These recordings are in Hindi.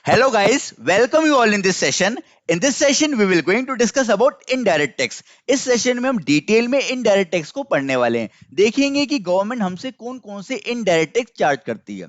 Hello guys, welcome you all in this session. In this session we will going to discuss about indirect tax. इस सेशन में हम डिटेल में इनडायरेक्ट टैक्स को पढ़ने वाले हैं. देखेंगे कि गवर्नमेंट हमसे कौन-कौन से इनडायरेक्ट टैक्स चार्ज करती है.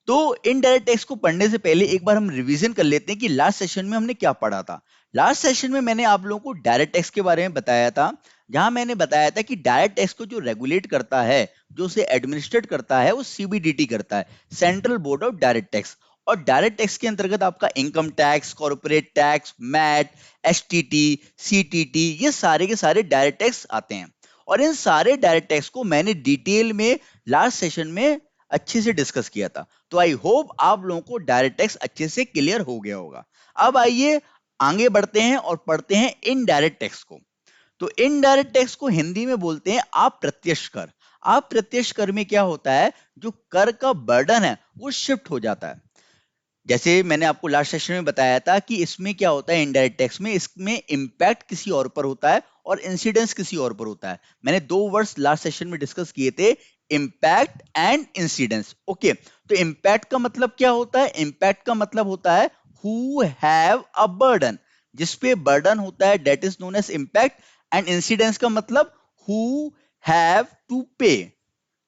तो इनडायरेक्ट टैक्स को पढ़ने से पहले एक बार हम रिवीजन कर लेते हैं कि लास्ट सेशन में हमने क्या पढ़ा था. लास्ट सेशन में मैंने आप लोगों को डायरेक्ट टैक्स के बारे में बताया था, जहां मैंने बताया था कि डायरेक्ट टैक्स को जो रेगुलेट करता है, जो उसे एडमिनिस्ट्रेट करता है, वो सीबीडीटी करता है, central board of direct tax. और डायरेक्ट टैक्स के अंतर्गत आपका income tax, corporate tax, MAT, STT, CTT, ये सारे के सारे डायरेक्ट टैक्स आते हैं. और इन सारे डायरेक्ट टैक्स को मैंने डिटेल में लास्ट सेशन में अच्छे से डिस्कस किया था. तो आई होप आप लोगों को डायरेक्ट टैक्स अच्छे से क्लियर हो गया होगा. अब आइए आगे बढ़ते हैं और पढ़ते हैं इनडायरेक्ट टैक्स को. तो इनडायरेक्ट टैक्स को हिंदी में बोलते हैं अप्रत्यक्ष कर. अप्रत्यक्ष कर में क्या होता है, जो कर का बर्डन है वो शिफ्ट हो जाता है. जैसे मैंने आपको लास्ट सेशन में बताया था कि इसमें क्या होता है, इनडायरेक्ट टैक्स में इसमें इंपैक्ट किसी और पर होता है और इंसिडेंस किसी और पर होता है. मैंने दो वर्ड्स लास्ट सेशन में डिस्कस किए थे, इंपैक्ट एंड इंसिडेंस. ओके, तो इंपैक्ट का मतलब क्या होता है? इंपैक्ट का मतलब होता है हु हैव अ बर्डन, जिसपे बर्डन होता है, that is known as impact. And incidence का मतलब who have to pay.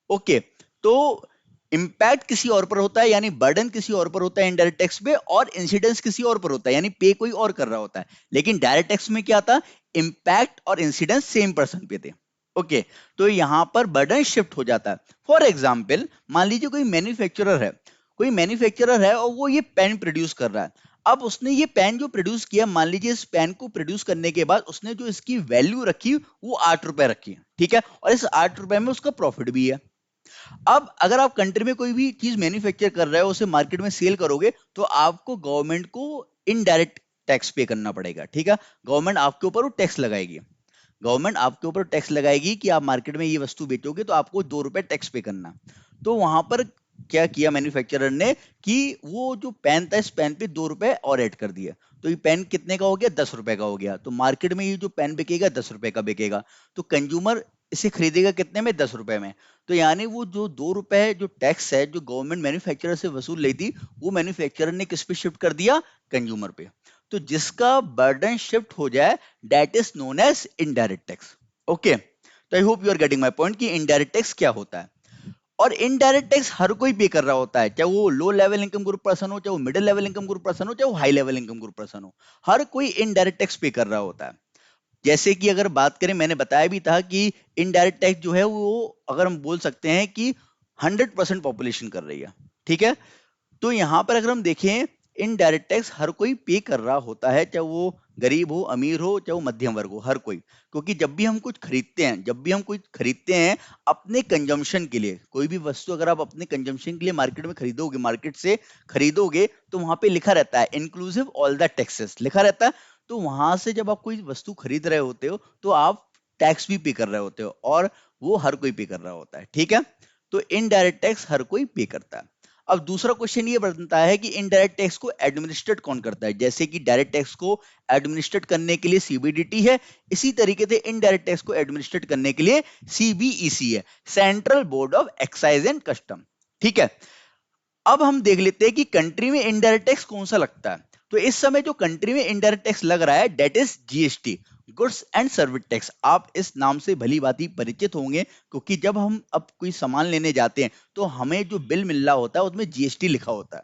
Okay, तो इंपैक्ट किसी और पर होता है यानी बर्डन किसी और पर होता है इनडायरेक्ट टैक्स पे, और इंसिडेंस किसी और पर होता है यानी पे कोई और कर रहा होता है. लेकिन डायरेक्ट टैक्स में क्या था, इंपैक्ट और इंसिडेंस सेम पर्सन पे थे. ओके, तो यहां पर बर्डन शिफ्ट हो जाता है. फॉर एग्जाम्पल, मान लीजिए कोई मैन्युफैक्चरर है, और वो ये पेन प्रोड्यूस कर रहा है. अब उसने ये पेन जो प्रोड्यूस किया, मान लीजिए इस पेन को प्रोड्यूस करने के बाद उसने जो इसकी वैल्यू रखी वो 8 रुपए रखी, ठीक है, और इस 8 रुपए में उसका प्रॉफिट भी है. अब अगर आप कंट्री में कोई भी चीज मैन्युफैक्चर कर रहे हो, उसे मार्केट में सेल करोगे, तो आपको गवर्नमेंट को इनडायरेक्ट टैक्स पे करना पड़ेगा. ठीक है, गवर्नमेंट आपके ऊपर वो टैक्स लगाएगी. कि आप मार्केट में ये वस्तु बेचोगे तो आपको 2 रुपए टैक्स पे करना. तो वहां पर क्या किया मैन्युफैक्चरर ने कि वो जो पेन था, इस पेन पे 2 रुपए और ऐड कर दिया. तो ये पेन कितने का हो गया? 10 रुपए का हो गया. तो मार्केट में ये जो पेन बिकेगा 10 रुपए का बिकेगा. तो कंज्यूमर इसे खरीदेगा कितने में? 10 रुपए में. तो यानी वो जो 2 रुपए जो टैक्स है जो गवर्नमेंट मैन्युफैक्चरर से वसूल रही थी, वो मैन्युफैक्चरर ने किस पे शिफ्ट कर दिया? कंज्यूमर पे. तो जिसका बर्डन शिफ्ट हो जाए, that is known as indirect tax. Okay, तो I hope you are getting my point कि इनडायरेक्ट टैक्स क्या होता है. और इनडायरेक्ट टैक्स हर कोई पे कर रहा होता है, चाहे वो low level income group person हो, चाहे वो middle level income group person हो, चाहे वो high level income group person हो. हर कोई इनडायरेक्ट टैक्स पे कर रहा होता है. जैसे कि अगर बात करें, मैंने बताया भी था कि इनडायरेक्ट टैक्स जो है वो, अगर हम बोल सकते हैं कि 100% पॉपुलेशन कर रही है. ठीक है, तो यहां पर अगर हम देखें, इनडायरेक्ट टैक्स हर कोई पे कर रहा होता है, चाहे वो गरीब हो, अमीर हो, चाहे वो मध्यम वर्ग हो, हर कोई. क्योंकि जब भी हम कुछ खरीदते हैं अपने कंजम्पशन के लिए, कोई भी वस्तु अगर आप अपने कंजम्पशन के लिए मार्केट में खरीदोगे, मार्केट से खरीदोगे, तो वहां पे लिखा रहता है इंक्लूसिव ऑल द टैक्सेस लिखा रहता है. तो वहां से जब आप कोई वस्तु खरीद रहे होते हो, तो आप टैक्स भी पे कर रहे होते हो, और वो हर कोई पे कर रहा होता है. ठीक है, तो इनडायरेक्ट टैक्स हर कोई पे करता है. अब दूसरा क्वेश्चन ये बनता है कि इनडायरेक्ट टैक्स को एडमिनिस्ट्रेट कौन करता है. जैसे कि डायरेक्ट टैक्स को एडमिनिस्ट्रेट करने के लिए सीबीडीटी है, इसी तरीके से इनडायरेक्ट टैक्स को एडमिनिस्ट्रेट करने के लिए सीबीईसी है, central board of excise and custom. ठीक है, अब हम देख लेते हैं कि कंट्री में इनडायरेक्ट टैक्स कौन सा लगता है. तो इस समय जो कंट्री में इनडायरेक्ट टैक्स लग रहा है, that is GST, goods and service tax. आप इस नाम से भली भांति परिचित होंगे, क्योंकि जब हम अब कोई सामान लेने जाते हैं तो हमें जो बिल मिल रहा होता है उसमें जीएसटी लिखा होता है.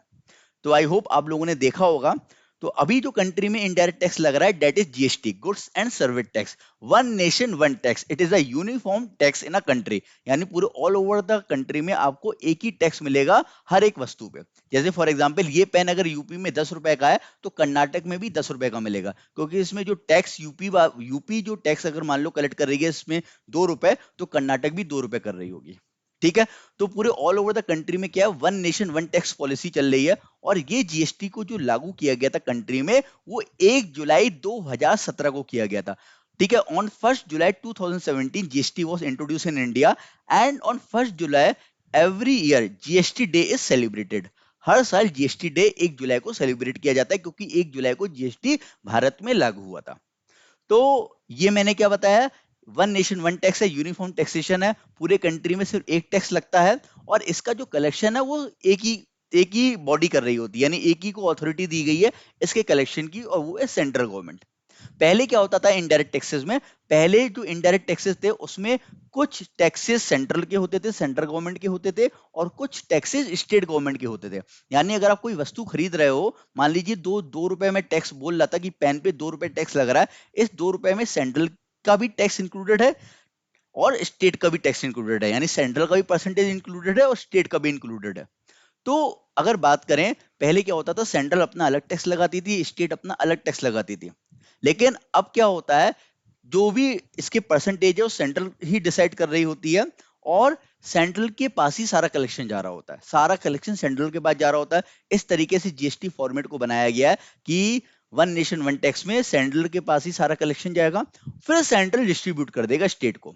तो आई होप आप लोगों ने देखा होगा. तो अभी जो कंट्री में इनडायरेक्ट टैक्स लग रहा है, that is GST, goods and service tax. One nation one tax, it is a uniform tax in a country. यानी पूरे ऑल ओवर द कंट्री में आपको एक ही टैक्स मिलेगा हर एक वस्तु पे. जैसे फॉर एग्जांपल, ये पेन अगर यूपी में 10 रुपए का है, तो कर्नाटक में भी 10 रुपए का मिलेगा, क्योंकि इसमें जो टैक्स यूपी जो टैक्स अगर मान लो कलेक्ट कर रही है इसमें 2 रुपए, तो कर्नाटक भी 2 रुपए कर रही होगी. ठीक है, तो पूरे ऑल ओवर द कंट्री में क्या है, one nation one tax policy चल रही है. और ये जीएसटी को जो लागू किया गया था कंट्री में, वो 1 जुलाई 2017 को किया गया था. ठीक है, on 1 July 2017 GST was introduced in India, and on 1 July every year GST day is celebrated. हर साल जीएसटी डे 1 जुलाई को सेलिब्रेट किया जाता है, क्योंकि 1 जुलाई को जीएसटी भारत में लागू हुआ था. तो ये मैंने क्या बताया, वन नेशन वन टैक्स है, यूनिफॉर्म टैक्सेशन है, पूरे कंट्री में सिर्फ एक टैक्स लगता है, और इसका जो कलेक्शन है वो एक ही एक ही बॉडी कर रही होती है, यानी एक ही को अथॉरिटी दी गई है इसके कलेक्शन की, और वो है सेंट्रल गवर्नमेंट। पहले क्या होता था इनडायरेक्ट टैक्सेस में, पहले जो इनडायरेक्ट टैक्सेस थे उसमें कुछ टैक्सेस सेंट्रल के होते थे, सेंट्रल गवर्नमेंट के होते थे, और कुछ टैक्सेस स्टेट गवर्नमेंट के होते थे। यानी अगर आप कोई वस्तु खरीद रहे हो, मान लीजिए दो रुपए में टैक्स बोल रहा था कि पेन पे 2 रुपए टैक्स लग रहा है, इस 2 रुपए में सेंट्रल का भी टैक्स इंक्लूडेड है और स्टेट का भी टैक्स इंक्लूडेड है, यानी सेंट्रल का भी परसेंटेज इंक्लूडेड है और स्टेट का भी इंक्लूडेड है। तो अगर बात करें, पहले क्या होता था, सेंट्रल अपना अलग टैक्स लगाती थी, स्टेट अपना अलग टैक्स लगाती थी। लेकिन अब क्या होता है, जो भी इसके परसेंटेज है वो सेंट्रल ही डिसाइड कर रही होती है, और सेंट्रल के पास ही सारा कलेक्शन जा रहा होता है, सारा कलेक्शन सेंट्रल के पास जा रहा होता है। इस तरीके से जीएसटी फॉर्मेट को बनाया गया है कि वन नेशन वन टैक्स में सेंट्रल के पास ही सारा कलेक्शन जाएगा, फिर सेंट्रल डिस्ट्रीब्यूट कर देगा स्टेट को।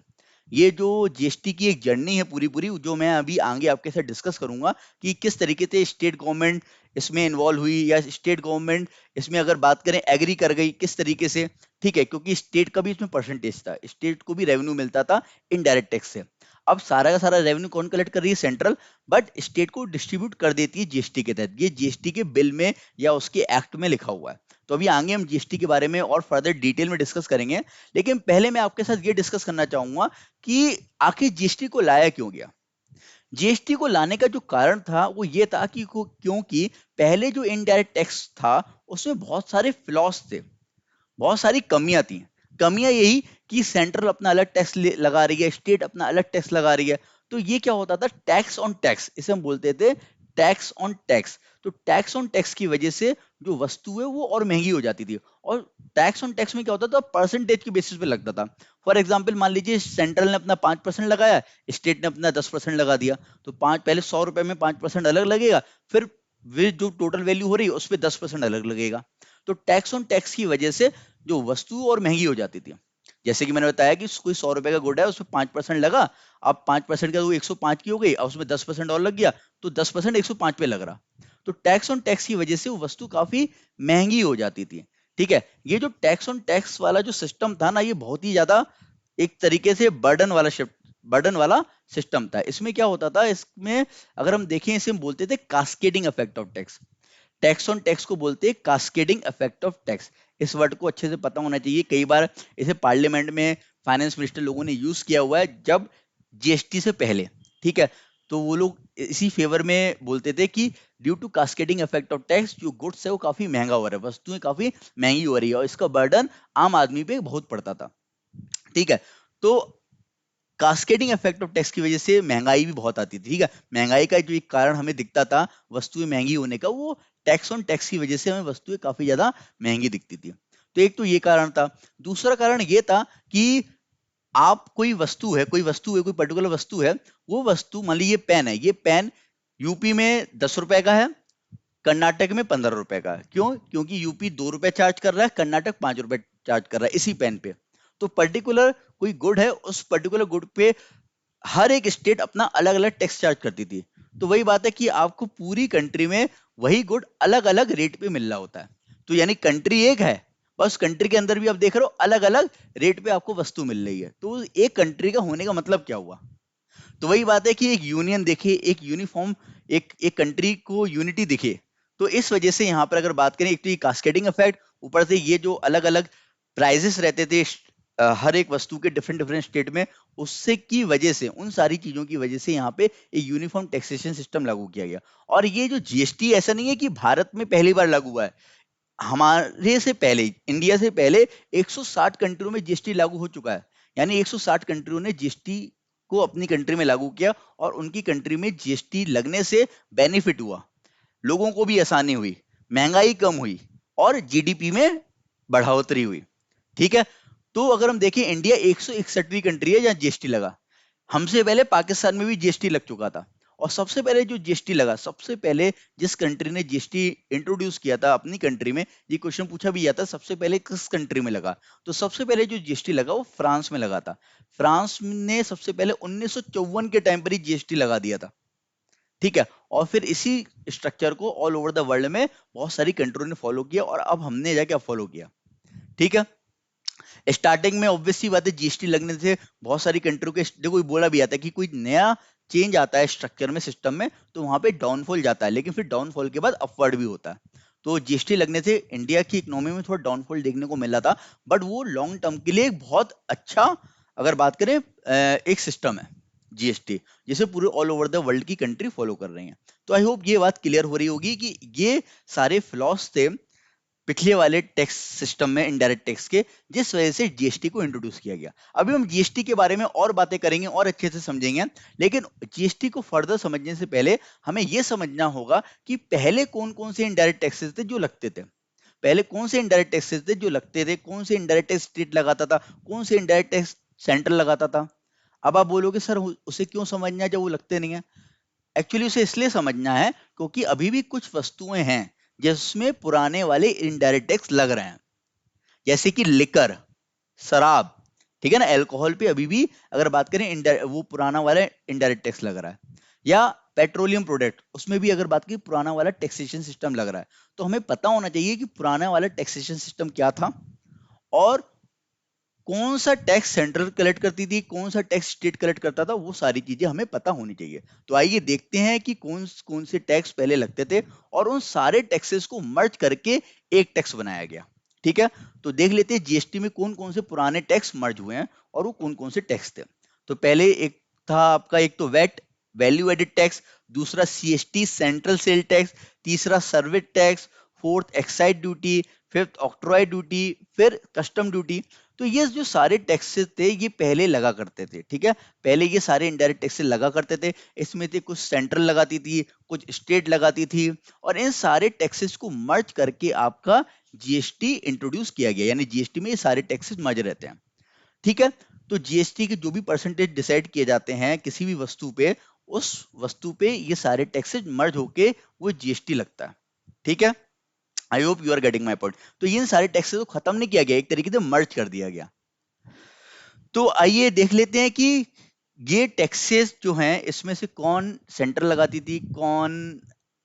ये जो जीएसटी की एक जर्नी है पूरी पूरी, जो मैं अभी आगे आपके साथ डिस्कस करूंगा कि किस तरीके से स्टेट गवर्नमेंट इसमें इन्वॉल्व हुई, या स्टेट गवर्नमेंट इसमें अगर बात करें एग्री कर गई किस तरीके से। ठीक है, क्योंकि स्टेट का भी इसमें परसेंटेज था, स्टेट को भी रेवेन्यू मिलता था इनडायरेक्ट टैक्स से। अब सारा का सारा रेवेन्यू कौन कलेक्ट कर रही है, सेंट्रल, बट स्टेट को डिस्ट्रीब्यूट कर देती है जीएसटी के तहत। ये जीएसटी के बिल में या उसके एक्ट में लिखा हुआ है। तो अभी आगे हम जीएसटी के बारे में और फर्दर डिटेल में डिस्कस करेंगे, लेकिन पहले मैं आपके साथ ये डिस्कस करना चाहूंगा कि आखिर जीएसटी को लाया क्यों गया। जीएसटी को लाने का जो कारण था वो ये था कि क्योंकि पहले जो इनडायरेक्ट टैक्स था उसमें बहुत सारे फ्लॉस थे, बहुत सारी कमियां थी। कमियां यही कि सेंट्रल अपना अलग टैक्स लगा रही है, स्टेट अपना अलग टैक्स लगा रही है। तो ये क्या होता था, टैक्स ऑन टैक्स, इसे हम बोलते थे टैक्स ऑन टैक्स। तो टैक्स ऑन टैक्स की वजह से जो वस्तु है वो और महंगी हो जाती थी, और टैक्स ऑन टैक्स में क्या होता था, परसेंटेज के बेसिस पे लगता था। फॉर एग्जाम्पल मान लीजिए सेंट्रल ने अपना 5% लगाया, स्टेट ने अपना 10% लगा दिया, तो पांच पहले 100 रुपए में 5% अलग लगेगा, फिर वे जो टोटल वैल्यू हो रही है उस पर 10% अलग लगेगा। तो टैक्स ऑन टैक्स की वजह से जो वस्तु और महंगी हो जाती थी। जैसे कि मैंने बताया कि कोई 100 रुपए का गुड है, उसमें 5% लगा, अब 5% का वो 105 की हो गई, अब उसमें 10% और लग गया, तो 10% 105 पे लग रहा। तो टैक्स ऑन टैक्स की वजह से वो वस्तु काफी महंगी हो जाती थी। ठीक है, ये जो टैक्स ऑन टैक्स वाला जो सिस्टम था ना, ये बहुत ही ज्यादा एक तरीके से बर्डन वाला सिस्टम था। इसमें क्या होता था, इसमें अगर हम देखें, इसे हम बोलते थे cascading effect of tax. Tax on tax को बोलते हैं कास्केडिंग इफेक्ट ऑफ टैक्स। इस वर्ड को अच्छे से पता होना चाहिए, कई बार इसे पार्लियामेंट में फाइनेंस मिनिस्टर लोगों ने यूज किया हुआ है जब जीएसटी से पहले। ठीक है, तो वो लोग इसी फेवर में बोलते थे कि due to cascading effect of tax जो गुड्स है वो काफी महंगा हो रहा है, वस्तुएं काफी महंगी हो रही है, और इसका बर्डन आम आदमी पे बहुत पड़ता था। ठीक है, तो कास्केडिंग इफेक्ट ऑफ टैक्स की वजह से महंगाई भी बहुत आती थी। ठीक है, महंगाई का जो एक कारण हमें दिखता था वस्तुएं महंगी होने का, वो टैक्स ऑन टैक्स की वजह से हमें वस्तुएं काफी ज्यादा महंगी दिखती थी। तो एक तो ये कारण था। दूसरा कारण ये था कि आप कोई पर्टिकुलर वस्तु है, वो वस्तु मान लीजिए पेन है, ये पेन यूपी में 10 रुपए का है, कर्नाटक में 15 रुपए का है। क्यों? क्योंकि यूपी 2 रुपए चार्ज कर रहा है, कर्नाटक 5 रुपए चार्ज कर रहा है इसी पेन पे। तो पर्टिकुलर कोई गुड है, उस पर्टिकुलर गुड पे हर एक स्टेट अपना अलग अलग टैक्स चार्ज करती थी। तो वही बात है कि आपको पूरी कंट्री में वही गुड अलग अलग रेट पे मिल रहा होता है। तो यानी कंट्री एक है, बस कंट्री के अंदर भी आप देख रहे हो अलग अलग रेट पे आपको वस्तु मिल रही है। तो एक कंट्री का होने का मतलब क्या हुआ? तो वही बात है कि एक यूनियन दिखे, एक यूनिफॉर्म, एक एक कंट्री को यूनिटी दिखे। तो इस वजह से यहाँ पर अगर बात करें, एक तो ये कास्केडिंग इफेक्ट, ऊपर से ये जो अलग अलग प्राइजेस रहते थे हर एक वस्तु के डिफरेंट डिफरेंट स्टेट में, उससे की वजह से, उन सारी चीजों की वजह से यहाँ पे एक यूनिफॉर्म टैक्सेशन सिस्टम लागू किया गया। और ये जो जीएसटी ऐसा नहीं है कि भारत में पहली बार लागू हुआ है, हमारे से पहले, इंडिया से पहले 160 कंट्रियों में जीएसटी लागू हो चुका है। यानी 160 कंट्रियों ने जीएसटी को अपनी कंट्री में लागू किया, और उनकी कंट्री में जीएसटी लगने से बेनिफिट हुआ, लोगों को भी आसानी हुई, महंगाई कम हुई, और जीडीपी में बढ़ोतरी हुई। ठीक है, तो अगर हम देखें, इंडिया 161वीं कंट्री है जहां जीएसटी लगा। हमसे पहले पाकिस्तान में भी जीएसटी लग चुका था। और सबसे पहले जो जीएसटी लगा, सबसे पहले जिस कंट्री ने जीएसटी इंट्रोड्यूस किया था अपनी कंट्री में, ये क्वेश्चन पूछा भी जाता सबसे पहले किस कंट्री में लगा, तो सबसे पहले जो जीएसटी लगा वो फ्रांस में लगा था। फ्रांस ने सबसे पहले 1954 के टाइम पर ही जीएसटी लगा दिया था। ठीक है, और फिर इसी स्ट्रक्चर को ऑल ओवर द वर्ल्ड में बहुत सारी कंट्रियों ने फॉलो किया, और अब हमने जाके फॉलो किया। ठीक है, स्टार्टिंग में ऑब्वियसली बात है, जीएसटी लगने से बहुत सारी कंट्रियों के, देखो बोला भी आता है कि कोई नया चेंज आता है स्ट्रक्चर में, सिस्टम में, तो वहां पे डाउनफॉल जाता है, लेकिन फिर डाउनफॉल के बाद अपवर्ड भी होता है। तो जीएसटी लगने से इंडिया की इकोनॉमी में थोड़ा डाउनफॉल देखने को मिला था, बट वो लॉन्ग टर्म के लिए एक बहुत अच्छा, अगर बात करें, एक सिस्टम है जीएसटी, जिसे पूरे ऑल ओवर द वर्ल्ड की कंट्री फॉलो कर रही हैं। तो आई होप ये बात क्लियर हो रही होगी कि ये सारे फ्लॉस थे पिछले वाले टैक्स सिस्टम में, इनडायरेक्ट टैक्स के, जिस वजह से जीएसटी को इंट्रोड्यूस किया गया। अभी हम जीएसटी के बारे में और बातें करेंगे और अच्छे से समझेंगे, लेकिन जीएसटी को फर्दर समझने से पहले हमें यह समझना होगा कि पहले कौन कौन से इनडायरेक्ट टैक्सेस थे जो लगते थे। पहले कौन से इनडायरेक्ट टैक्सेस थे जो लगते थे, कौन से इनडायरेक्ट टैक्स स्टेट लगाता था, कौन से इनडायरेक्ट टैक्स सेंट्रल लगाता था। अब आप बोलोगे सर उसे क्यों समझना है जब वो लगते नहीं है। एक्चुअली उसे इसलिए समझना है क्योंकि अभी भी कुछ वस्तुएं हैं जिसमें पुराने वाले इनडायरेक्ट टैक्स लग रहे हैं, जैसे कि लिकर, शराब, ठीक है ना, अल्कोहल पे अभी भी अगर बात करें वो पुराना वाला इनडायरेक्ट टैक्स लग रहा है। या पेट्रोलियम प्रोडक्ट, उसमें भी अगर बात की पुराना वाला टैक्सेशन सिस्टम लग रहा है। तो हमें पता होना चाहिए कि पुराना वाला टैक्सेशन सिस्टम क्या था, और कौन सा टैक्स सेंट्रल कलेक्ट करती थी, कौन सा टैक्स स्टेट कलेक्ट करता था, वो सारी चीजें हमें पता होनी चाहिए। तो आइए देखते हैं कि कौन कौन से टैक्स पहले लगते थे और उन सारे टैक्सेस को मर्ज करके एक टैक्स बनाया गया। ठीक है, तो देख लेते हैं जीएसटी में कौन कौन से पुराने टैक्स मर्ज हुए हैं और वो कौन कौन से टैक्स थे। तो पहले एक था आपका, एक तो वैट, वैल्यू एडेड टैक्स, दूसरा सीएसटी, सेंट्रल सेल टैक्स, तीसरा service tax, fourth excise duty, fifth octroi duty, फिर कस्टम ड्यूटी। तो ये जो सारे टैक्सेस थे ये पहले लगा करते थे। ठीक है, पहले ये सारे इनडायरेक्ट टैक्सेस लगा करते थे। इसमें थे कुछ सेंट्रल लगाती थी, कुछ स्टेट लगाती थी, और इन सारे टैक्सेस को मर्ज करके आपका जीएसटी इंट्रोड्यूस किया गया, यानी जीएसटी में ये सारे टैक्सेस मर्ज रहते हैं। ठीक है, तो जीएसटी के जो भी परसेंटेज डिसाइड किए जाते हैं किसी भी वस्तु पे, उस वस्तु पे ये सारे टैक्सेस मर्ज होके वो जीएसटी लगता है। ठीक है, I hope you are getting my point. तो इन सारे टैक्सेस को खत्म नहीं किया गया, एक तरीके से मर्ज कर दिया गया। तो आइए देख लेते हैं कि ये टैक्सेस जो हैं इसमें से कौन सेंट्रल लगाती थी, कौन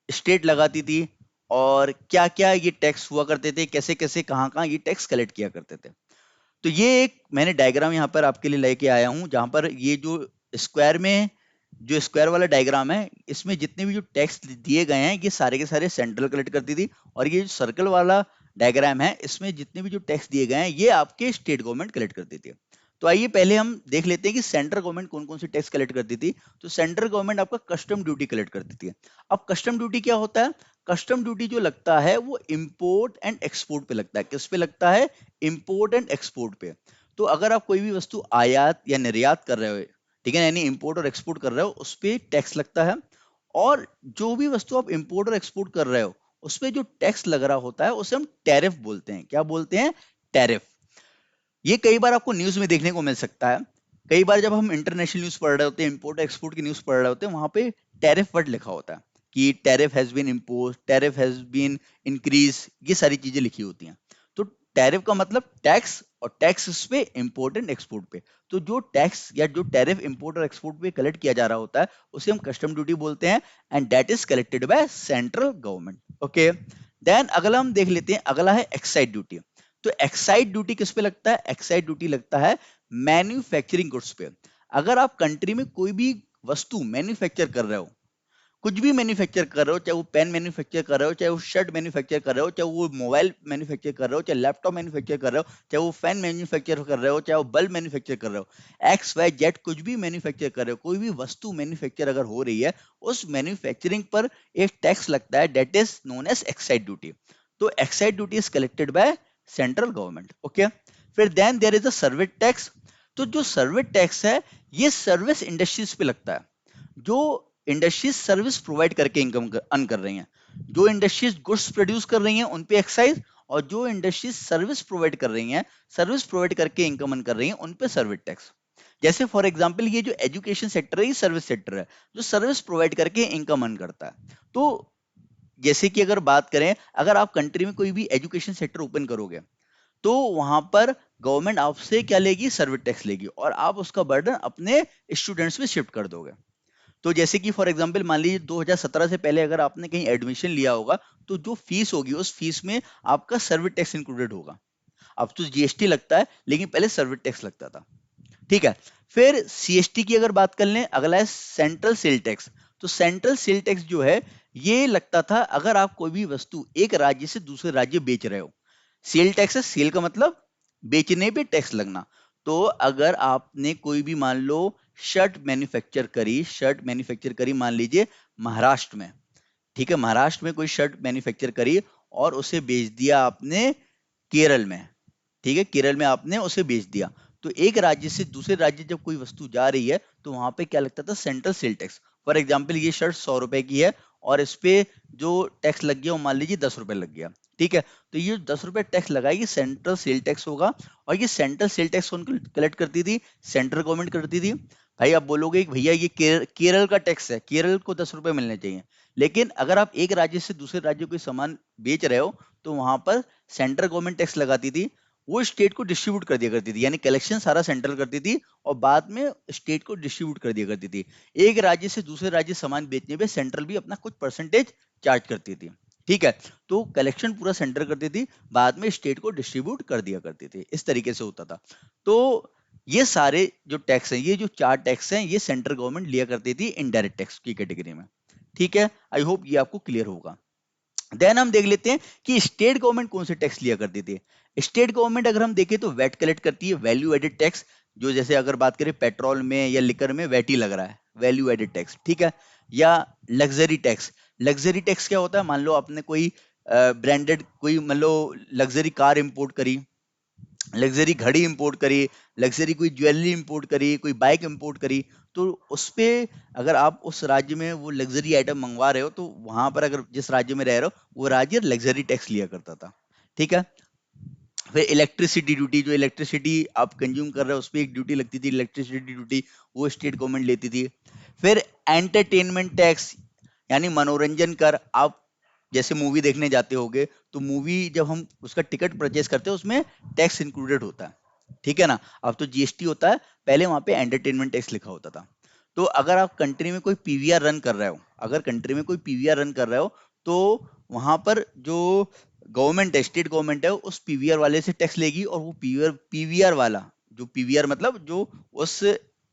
स्टेट लगाती थी, और क्या क्या ये टैक्स हुआ करते थे, कैसे कैसे कहाँ कहाँ ये टैक्स कलेक्ट किया करते थे। तो ये एक मैंने डायग्राम यहाँ पर आपके लिए लेके आया हूँ, जहाँ पर ये जो स्क्वायर में, जो स्क्वायर वाला डायग्राम है, इसमें जितने भी जो टैक्स दिए गए हैं ये सारे के सारे सेंट्रल कलेक्ट करती थी, और ये जो सर्कल वाला डायग्राम है इसमें जितने भी जो टैक्स दिए गए हैं ये आपके स्टेट गवर्नमेंट कलेक्ट करती थी। तो आइए पहले हम देख लेते हैं कि सेंट्रल गवर्नमेंट कौन कौन से टैक्स कलेक्ट करती थी। तो सेंट्रल गवर्नमेंट आपका कस्टम ड्यूटी कलेक्ट करती थी। अब कस्टम ड्यूटी क्या होता है? कस्टम ड्यूटी जो लगता है वो इंपोर्ट एंड एक्सपोर्ट पे लगता है। किस पे लगता है? इंपोर्ट एंड एक्सपोर्ट पे। तो अगर आप कोई भी वस्तु आयात या निर्यात कर रहे हो, ठीक है, यानी इंपोर्ट और एक्सपोर्ट कर रहे हो, उस पर टैक्स लगता है। और जो भी वस्तु आप इंपोर्ट और एक्सपोर्ट कर रहे हो उस पर जो टैक्स लग रहा होता है उसे हम टैरिफ बोलते हैं। क्या बोलते हैं? टैरिफ। ये कई बार आपको न्यूज में देखने को मिल सकता है। कई बार जब हम इंटरनेशनल न्यूज पढ़ रहे होते हैं, इंपोर्ट एक्सपोर्ट की न्यूज पढ़ रहे होते हैं, वहां पे टैरिफ वर्ड लिखा होता है कि tariff has been impose, tariff has been increase, ये सारी चीजें लिखी होती हैं। तो टैरिफ का मतलब टैक्स, और टैक्स इस पे इंपोर्ट एंड एक्सपोर्ट पे। तो जो टैक्स या जो टैरिफ इंपोर्ट और एक्सपोर्ट पे कलेक्ट किया जा रहा होता है उसे हम कस्टम ड्यूटी बोलते हैं, and that is collected by central government. Okay, then अगला हम देख लेते हैं, अगला है एक्साइज ड्यूटी। तो एक्साइज ड्यूटी किस पे लगता है? एक्साइज ड्यूटी लगता है मैन्युफैक्चरिंग गुड्स पे। अगर आप कंट्री में कोई भी वस्तु मैन्युफैक्चर कर रहे हो, कुछ भी मैन्युफैक्चर कर रहे हो, चाहे वो पेन मैन्युफैक्चर कर रहे हो, चाहे वो शर्ट मैन्युफैक्चर कर रहे हो, चाहे वो मोबाइल मैन्युफैक्चर कर रहे हो, चाहे लैपटॉप मैन्युफैक्चर कर रहे हो, चाहे वो फैन मैन्युफैक्चर कर रहे हो, चाहे वो बल्ब मैन्युफैक्चर कर रहे हो, एक्स वाई जेड कुछ भी मैन्युफैक्चर कर रहे हो, कोई भी वस्तु मैन्युफैक्चर अगर हो रही है, उस मैन्युफैक्चरिंग पर एक टैक्स लगता है, that is known as excise duty. तो excise duty is collected by central government. Okay, फिर then there is a service tax. तो जो सर्विस टैक्स है ये सर्विस इंडस्ट्रीज पे लगता है। जो इंडस्ट्रीज सर्विस प्रोवाइड करके इनकम अर्न कर रही हैं, जो इंडस्ट्रीज गुड्स प्रोड्यूस कर रही हैं उन पे एक्साइज, और जो इंडस्ट्रीज सर्विस प्रोवाइड कर रही हैं, सर्विस प्रोवाइड करके इनकम अर्न कर रही हैं, उन पे सर्विस टैक्स। जैसे फॉर एग्जांपल ये जो एजुकेशन सेक्टर है ये सर्विस सेक्टर है, जो सर्विस प्रोवाइड करके इनकम अर्न करता है। तो जैसे कि अगर बात करें, अगर आप कंट्री में कोई भी एजुकेशन सेक्टर ओपन करोगे तो वहां पर गवर्नमेंट आपसे क्या लेगी? सर्विस टैक्स लेगी, और आप उसका बर्डन अपने स्टूडेंट्स पे शिफ्ट कर दोगे। तो जैसे कि फॉर एग्जांपल मान लीजिए 2017 से पहले अगर आपने कहीं एडमिशन लिया होगा, तो जो फीस होगी उस फीस में आपका सर्विस टैक्स इंक्लूडेड होगा। अब तो जीएसटी लगता है, लेकिन पहले सर्विस टैक्स लगता था। ठीक है। फिर सीएसटी की अगर बात कर लें, अगला है सेंट्रल सेल टैक्स। तो सेंट्रल सेल टैक्स जो है, ये लगता था अगर आप कोई भी वस्तु एक राज्य से दूसरे राज्य बेच रहे हो। सेल टैक्स है, सेल का मतलब बेचने पे टैक्स लगना। तो अगर आपने कोई भी मान लो शर्ट मैन्युफैक्चर करी मान लीजिए महाराष्ट्र में, ठीक है, महाराष्ट्र में कोई शर्ट मैन्युफैक्चर करी और उसे बेच दिया आपने केरल में, ठीक है, केरल में आपने उसे बेच दिया। तो एक राज्य से दूसरे राज्य जब कोई वस्तु जा रही है तो वहां पे क्या लगता था, central sale tax. For example ये शर्ट 100 रुपए की है और इस पे जो टैक्स लग गया वो मान लीजिए 10 रुपए लग गया, ठीक है। तो ये 10 रुपए टैक्स लगाएगी, सेंट्रल सेल टैक्स होगा। और ये सेंट्रल सेल टैक्स कौन कलेक्ट करती थी, सेंट्रल गवर्नमेंट करती थी। भाई आप बोलोगे कि भैया ये केरल का टैक्स है, केरल को 10 रुपए मिलने चाहिए। लेकिन अगर आप एक राज्य से दूसरे राज्य कोई सामान बेच रहे हो तो वहां पर सेंट्रल गवर्नमेंट टैक्स लगाती थी, वो स्टेट को डिस्ट्रीब्यूट कर दिया करती थी, यानी कलेक्शन सारा सेंट्रल करती थी और बाद में स्टेट को डिस्ट्रीब्यूट कर दिया करती थी। एक राज्य से दूसरे राज्य सामान बेचने पे सेंट्रल भी अपना कुछ परसेंटेज चार्ज करती थी, ठीक है। तो कलेक्शन पूरा सेंट्रल करती थी, बाद में स्टेट को डिस्ट्रीब्यूट कर दिया करती थी, इस तरीके से होता था। तो ये सारे जो टैक्स हैं, ये जो 4 टैक्स हैं, ये सेंट्रल गवर्नमेंट लिया करती थी इनडायरेक्ट टैक्स की कैटेगरी में, ठीक है। आई होप ये आपको क्लियर होगा। देन हम देख लेते हैं कि स्टेट गवर्नमेंट कौन से टैक्स लिया करती थी। स्टेट गवर्नमेंट अगर हम देखें तो वैट कलेक्ट करती है, वैल्यू एडेड टैक्स। जो जैसे अगर बात करें पेट्रोल में या लिकर में वैट ही लग रहा है, वैल्यू एडेड टैक्स, ठीक है। या लग्जरी टैक्स। लग्जरी टैक्स क्या होता है, मान लो आपने कोई ब्रांडेड कोई मान लो लग्जरी कार इंपोर्ट करी, लग्जरी घड़ी इंपोर्ट करी, लग्जरी कोई ज्वेलरी इंपोर्ट करी, कोई बाइक इंपोर्ट करी, तो उस पे अगर आप उस राज्य में वो लग्जरी आइटम मंगवा रहे हो तो वहां पर अगर जिस राज्य में रह रहे हो वो राज्य लग्जरी टैक्स लिया करता था, ठीक है। फिर इलेक्ट्रिसिटी ड्यूटी, जो इलेक्ट्रिसिटी आप कंज्यूम कर रहे हो उस पर एक ड्यूटी लगती थी, इलेक्ट्रिसिटी ड्यूटी, वो स्टेट गवर्नमेंट लेती थी। फिर एंटरटेनमेंट टैक्स, यानी मनोरंजन कर। आप जैसे मूवी देखने जाते होगे तो मूवी जब हम उसका टिकट परचेज करते हैं उसमें टैक्स इंक्लूडेड होता है, ठीक है ना। अब तो जीएसटी होता है, पहले वहां पे एंटरटेनमेंट टैक्स लिखा होता था। तो अगर आप कंट्री में कोई पीवीआर रन कर रहे हो, अगर कंट्री में कोई पीवीआर रन कर रहे हो तो वहां पर जो गवर्नमेंट है, स्टेट गवर्नमेंट है, उस पीवीआर वाले से टैक्स लेगी। और वो पीवीआर पीवीआर वाला, जो पीवीआर मतलब जो उस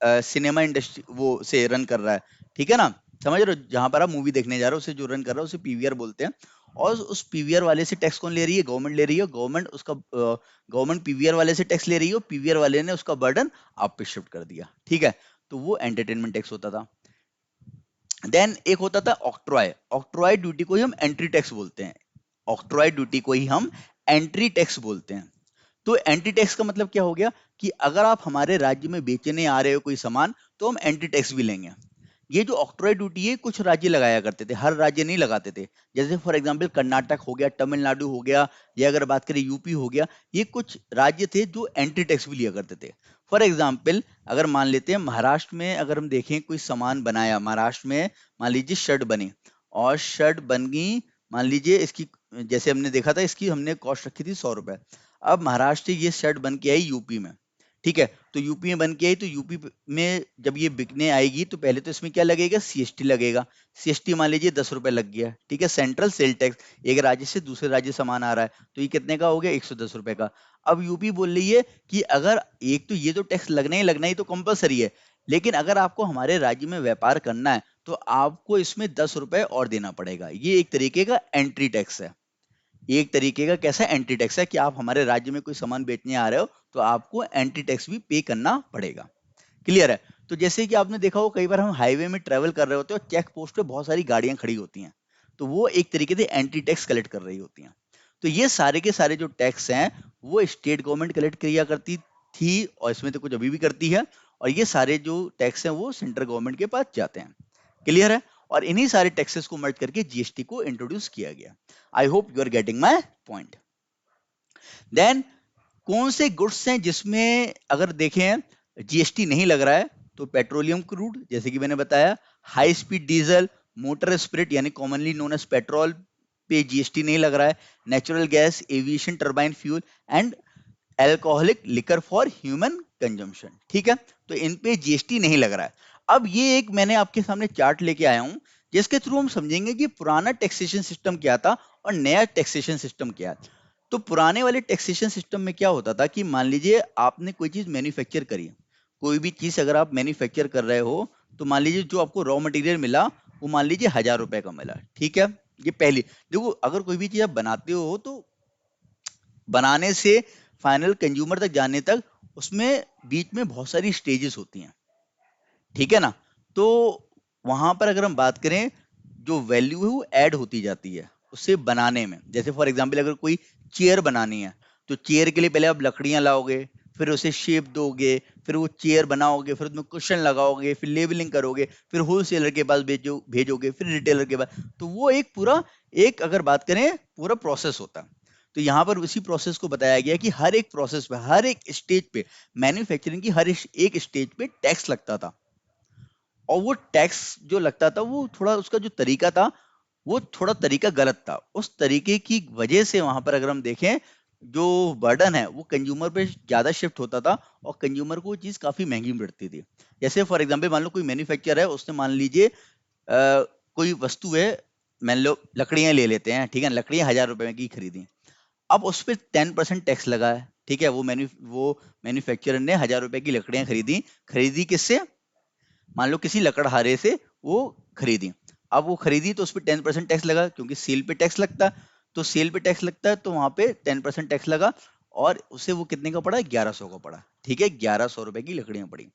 सिनेमा इंडस्ट्री वो से रन कर रहा है, ठीक है ना, समझ रहे हो, जहां पर आप मूवी देखने जा रहे हो उसे जो रन कर रहा है उसे पीवीआर बोलते हैं। और उस पीवीआर वाले से टैक्स कौन ले रही है, गवर्नमेंट ले रही है। गवर्नमेंट पीवीआर वाले से टैक्स ले रही है, पीवीआर वाले ने उसका बर्डन आप पे शिफ्ट कर दिया, ठीक है। तो वो एंटरटेनमेंट टैक्स होता था। देन एक होता था ऑक्ट्रॉय। ऑक्ट्रॉय ड्यूटी को ही हम एंट्री टैक्स बोलते हैं, ऑक्ट्रॉय ड्यूटी को ही हम एंट्री टैक्स बोलते हैं। तो एंट्री टैक्स का मतलब क्या हो गया कि अगर आप हमारे राज्य में बेचने आ रहे हो कोई सामान तो हम एंट्री टैक्स भी लेंगे। ये जो ऑक्ट्रॉय ड्यूटी है कुछ राज्य लगाया करते थे, हर राज्य नहीं लगाते थे। जैसे फॉर एग्जांपल कर्नाटक हो गया, तमिलनाडु हो गया, या अगर बात करें यूपी हो गया, ये कुछ राज्य थे जो एंट्री टैक्स भी लिया करते थे। फॉर एग्जांपल अगर मान लेते हैं महाराष्ट्र में, अगर हम देखें कोई सामान बनाया महाराष्ट्र में, मान लीजिए शर्ट बनी और शर्ट बन गई, मान लीजिए इसकी, जैसे हमने देखा था इसकी हमने कॉस्ट रखी थी 100 रुपए। अब महाराष्ट्र से ये शर्ट बन के आई यूपी में, ठीक है। तो यूपी में बन के आई तो यूपी में जब ये बिकने आएगी तो पहले तो इसमें क्या लगेगा, सीएसटी लगेगा। सीएसटी मान लीजिए 10 रुपए लग गया, ठीक है, सेंट्रल सेल टैक्स। एक राज्य से दूसरे राज्य सामान आ रहा है तो ये कितने का हो गया, 110 रुपए का। अब यूपी बोल रही है कि अगर एक तो ये तो टैक्स लगना ही तो कंपलसरी है, लेकिन अगर आपको हमारे राज्य में व्यापार करना है तो आपको इसमें 10 रुपए और देना पड़ेगा। ये एक तरीके का एंट्री टैक्स है। एक तरीके का कैसा एंटी टैक्स है कि आप हमारे राज्य में कोई सामान बेचने आ रहे हो तो आपको एंटी टैक्स भी पे करना पड़ेगा। क्लियर है। तो जैसे कि आपने देखा हो कई बार हम हाईवे में ट्रेवल कर रहे होते हैं और चेक पोस्ट पे बहुत सारी गाड़ियां खड़ी होती हैं, तो वो एक तरीके से एंटी टैक्स कलेक्ट कर रही होती हैं। तो ये सारे के सारे जो टैक्स हैं वो स्टेट गवर्नमेंट कलेक्ट किया करती थी और इसमें तो कुछ अभी भी करती है। और ये सारे जो टैक्स हैं वो सेंट्रल गवर्नमेंट के पास जाते हैं। क्लियर है। और इन्हीं सारे टैक्सेस को मर्ज करके जीएसटी को इंट्रोड्यूस किया गया। I hope you are getting my point. Then कौन से गुड्स हैं जिसमें अगर देखें जीएसटी नहीं लग रहा है, तो पेट्रोलियम क्रूड जैसे कि मैंने बताया, high speed diesel, motor spirit यानी कॉमनली नोन एज पेट्रोल पे जीएसटी नहीं लग रहा है, natural gas, aviation turbine fuel and alcoholic liquor for human consumption, ठीक है। तो इन पे जीएसटी नहीं लग रहा है। अब ये एक मैंने आपके सामने चार्ट लेके आया हूं जिसके थ्रू हम समझेंगे कि पुराना टैक्सेशन सिस्टम क्या था और नया टैक्सेशन सिस्टम क्या है। तो पुराने वाले टैक्सेशन सिस्टम में क्या होता था कि मान लीजिए आपने कोई चीज मैन्युफैक्चर करी, कोई भी चीज अगर आप मैन्युफैक्चर कर रहे हो तो मान लीजिए जो आपको रॉ मटेरियल मिला वो मान लीजिए 1,000 रुपए का मिला, ठीक है। ये पहली देखो, अगर कोई भी चीज आप बनाते हो तो बनाने से फाइनल कंज्यूमर तक जाने तक उसमें बीच में बहुत सारी स्टेजेस होती हैं, ठीक है ना। तो वहां पर अगर हम बात करें, जो वैल्यू है वो ऐड होती जाती है उससे बनाने में। जैसे फॉर एग्जांपल अगर कोई चेयर बनानी है तो चेयर के लिए पहले आप लकड़ियां लाओगे, फिर उसे शेप दोगे, फिर वो चेयर बनाओगे, फिर उसमें कुशन लगाओगे, फिर लेबलिंग करोगे, फिर होलसेलर के पास भेजोगे, फिर रिटेलर के पास। तो वो एक पूरा, एक अगर बात करें पूरा प्रोसेस होता है। तो यहाँ पर उसी प्रोसेस को बताया गया कि हर एक प्रोसेस पे, हर एक स्टेज पे, मैन्युफैक्चरिंग की हर एक स्टेज पे टैक्स लगता था। और वो टैक्स जो लगता था वो थोड़ा, उसका जो तरीका था वो थोड़ा तरीका गलत था। उस तरीके की वजह से वहां पर अगर हम देखें, जो बर्डन है वो कंज्यूमर पे ज्यादा शिफ्ट होता था और कंज्यूमर को वो चीज काफी महंगी पड़ती थी। जैसे फॉर एग्जांपल मान लो कोई मैन्युफैक्चरर है, उसने मान लीजिए कोई वस्तु है, मान लो लकड़ियां ले लेते हैं, ठीक है, लकड़ियां 1,000 रुपए की खरीदी, अब उस पर 10% टैक्स लगा है, ठीक है। वो मैन्युफैक्चरर ने 1,000 रुपए की लकड़ियां खरीदी। खरीदी किससे? मान लो किसी लकड़हारे से वो खरीदी। अब वो खरीदी तो उस पर 10% टैक्स लगा, क्योंकि सेल पे टैक्स लगता है। तो सेल पे टैक्स लगता है तो वहां पे 10% टैक्स लगा, और उसे वो कितने का पड़ा? 1,100 का पड़ा, ठीक है। 1,100 रुपए की लकड़ियां पड़ी।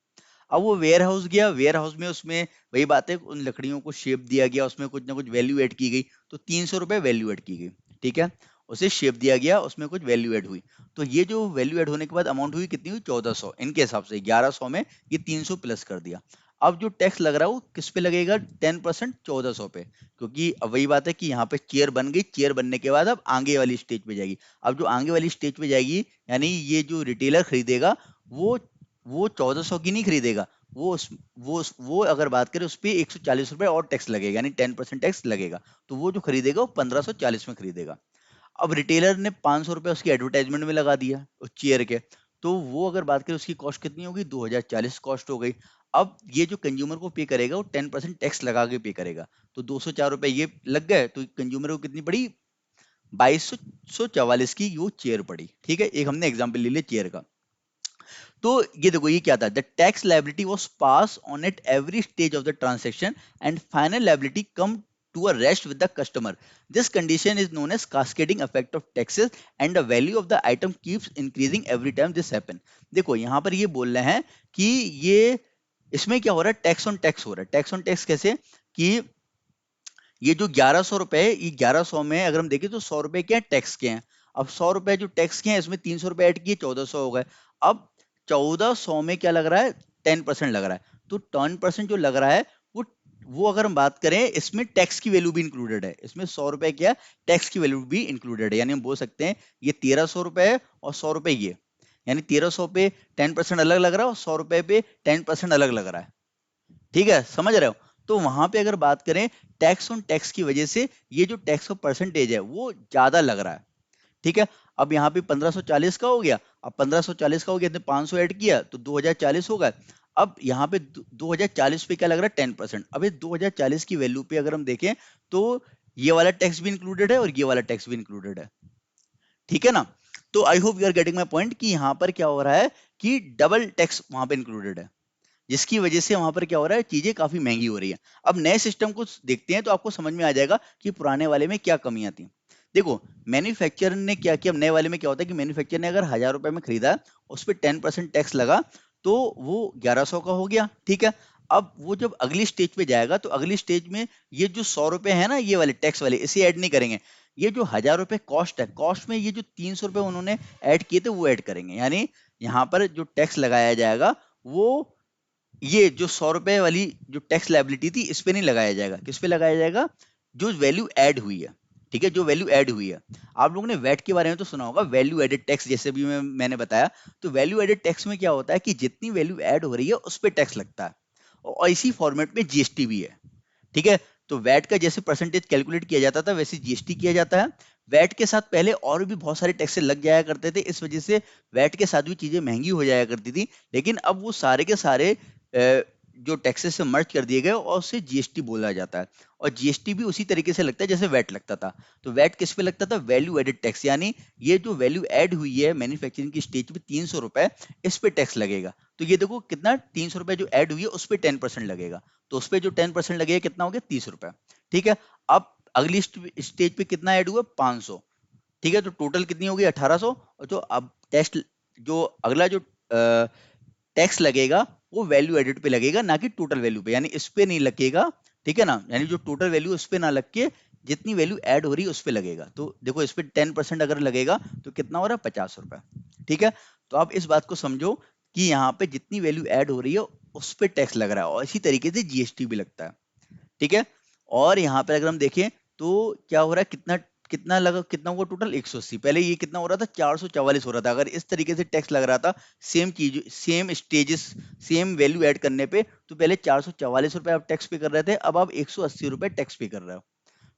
अब वो वेयर हाउस गया, वेयर हाउस में उसमें वही बात है, उन लकड़ियों को शेप दिया गया, उसमें कुछ ना कुछ वैल्यू ऐड की गई, तो 300 रुपए वैल्यू ऐड की गई, ठीक है। उसे शेप दिया गया, उसमें कुछ वैल्यू ऐड हुई। तो ये जो वैल्यू ऐड होने के बाद अमाउंट हुई कितनी हुई? 1,400 इनके हिसाब से। 1,100 में ये 300 प्लस कर दिया। अब जो टैक्स लग रहा है वो किस पे लगेगा? 10% 1,400 पे। क्योंकि अब वही बात है कि यहाँ पे चेयर बन गई, चेयर बनने के बाद अब आगे वाली स्टेज पे जाएगी। अब जो आगे वाली स्टेज पे जाएगी, यानी ये जो रिटेलर खरीदेगा वो 1,400 की नहीं खरीदेगा, वो अगर बात करें उस पे 140 रुपए और टैक्स लगेगा, यानी 10% टैक्स लगेगा। तो वो जो खरीदेगा वो 1,540 में खरीदेगा। अब रिटेलर ने 500 रुपए उसकी एडवर्टाइजमेंट में लगा दिया उस चेयर के, तो वो अगर बात करें उसकी कॉस्ट कितनी होगी? 2,040 कॉस्ट हो गई। अब ये जो कंज्यूमर को पे करेगा वो 10% टैक्स लगा के पे करेगा, तो 204 रुपए ये लग गए, तो कंज्यूमर को कितनी पड़ी? 2,244 की वो चेयर पड़ी, ठीक है। एक हमने एग्जाम्पल ले लिया चेयर का। तो ये देखो ये क्या था, the tax liability was pass on at every stage of the transaction and final liability come to a rest with the customer. This condition is known as cascading effect of taxes and the value of the item keeps increasing every time this happen. देखो यहाँ पर ये बोल रहे हैं कि ये, इसमें क्या हो रहा है? टैक्स ऑन टैक्स हो रहा है। टैक्स ऑन टैक्स कैसे? कि ये जो 1,100 रुपए है, ये 1,100 में अगर हम देखें तो 100 रुपए क्या टैक्स के हैं। अब 100 रुपए जो टैक्स के हैं, इसमें 300 रुपए ऐड किए, 1,400 हो गए। अब 1,400 में क्या लग रहा है? 10% लग रहा है। तो 10% जो लग रहा है वो अगर हम बात करें, इसमें टैक्स की वैल्यू भी इंक्लूडेड है। इसमें 100 रुपए क्या, टैक्स की वैल्यू भी इंक्लूडेड है। यानी हम बोल सकते हैं ये 1,300 रुपए है और 100 रुपए ये, यानी 1,300 पे 10% अलग लग रहा है और 100 रुपए पे 10% अलग लग रहा है, ठीक है, समझ रहे हो। तो वहां पे अगर बात करें, टैक्स ऑन टैक्स की वजह से ये जो टैक्स का परसेंटेज है वो ज्यादा लग रहा है, ठीक है। अब यहाँ पे 1,540 का हो गया। अब 1,540 का हो गया तो 500 ऐड किया तो 2,040 होगा। अब यहाँ पे 2,040 पे क्या लग रहा है? 10%। अब ये 2,040 की वैल्यू पे अगर हम देखें तो ये वाला टैक्स भी इंक्लूडेड है और ये वाला टैक्स भी इंक्लूडेड है, ठीक है ना। तो I hope you are getting my point कि यहाँ पर क्या हो रहा है कि डबल टैक्स वहां पे इंक्लूडेड है, जिसकी वजह से वहां पर क्या हो रहा है? चीजें काफी महंगी हो रही है। अब नए सिस्टम को देखते हैं तो आपको समझ में आ जाएगा कि पुराने वाले में क्या कमियां थी। देखो, मैन्युफैक्चरर ने क्या किया, अब नए वाले में क्या होता है कि मैन्युफैक्चरर ने अगर 1,000 रुपए में खरीदा, उस पर 10% टैक्स लगा, तो वो 1,100 का हो गया, ठीक है। अब वो जब अगली स्टेज पे जाएगा तो अगली स्टेज में ये जो 100 रुपए है ना, ये वाले टैक्स वाले, इसे ऐड नहीं करेंगे। ये जो 1,000 रुपए कॉस्ट है, कॉस्ट में ये जो 300 रुपए उन्होंने ऐड किए थे वो ऐड करेंगे। यानी यहाँ पर जो टैक्स लगाया जाएगा वो, ये जो 100 रुपए वाली जो टैक्स लायबिलिटी थी, इस पे नहीं लगाया जाएगा। किस पे लगाया जाएगा? जो वैल्यू ऐड हुई है, ठीक है, जो वैल्यू ऐड हुई है। आप लोगों ने वैट के बारे में तो सुना होगा, वैल्यू एडेड टैक्स, जैसे भी मैंने बताया। तो वैल्यू एडेड टैक्स में क्या होता है कि जितनी वैल्यू ऐड हो रही है उस पर टैक्स लगता है, और इसी फॉर्मेट में जीएसटी भी है, ठीक है। तो वैट का जैसे परसेंटेज कैलकुलेट किया जाता था, वैसे जीएसटी किया जाता है। वैट के साथ पहले और भी बहुत सारे टैक्सेस लग जाया करते थे, इस वजह से वैट के साथ भी चीजें महंगी हो जाया करती थी। लेकिन अब वो सारे के सारे जो टैक्सेस से मर्ज कर दिए गए और उसे जीएसटी बोला जाता है। और जीएसटी भी उसी तरीके से लगता है जैसे वैट लगता था। तो वैट किस पे लगता था? वैल्यू एडेड टैक्स, यानी ये जो वैल्यू ऐड हुई है मैन्युफैक्चरिंग की स्टेज पे 300 रुपए, इस पे टैक्स लगेगा। तो ये देखो कितना, 300 रुपए जो ऐड हुई है उस पे 10% लगेगा। तो उस पे जो 10% लगेगा कितना हो गया? 30 रुपए। ठीक है। अब अगली स्टेज पे कितना ऐड हुआ? 500। ठीक है। तो टोटल कितनी होगी? 1800। और जो अब टेस्ट, जो अगला जो टैक्स लगेगा वो वैल्यू एडेड पे लगेगा, ना कि टोटल वैल्यू पे, यानी इस पे नहीं लगेगा। ठीक है ना, यानी जो टोटल वैल्यू उस पे ना लग के जितनी वैल्यू ऐड हो रही है उस पे लगेगा। तो देखो इस पे 10% अगर लगेगा तो कितना हो रहा है? 50 रुपए। ठीक है। तो आप इस बात को समझो कि यहाँ पे जितनी वैल्यू ऐड हो रही है उस पे टैक्स लग रहा है, और इसी तरीके से जीएसटी भी लगता है। ठीक है। और यहाँ पे अगर हम देखें तो क्या हो रहा है, कितना कितना लगा, कितना हुआ टोटल? 180। पहले ये कितना हो रहा था? 444 हो रहा था। अगर इस तरीके से टैक्स लग रहा था सेम चीज, same stages, same value add करने पे, तो पहले 444 रुपए आप टैक्स पे कर रहे थे, अब आप 180 रुपए टैक्स पे कर रहे हो।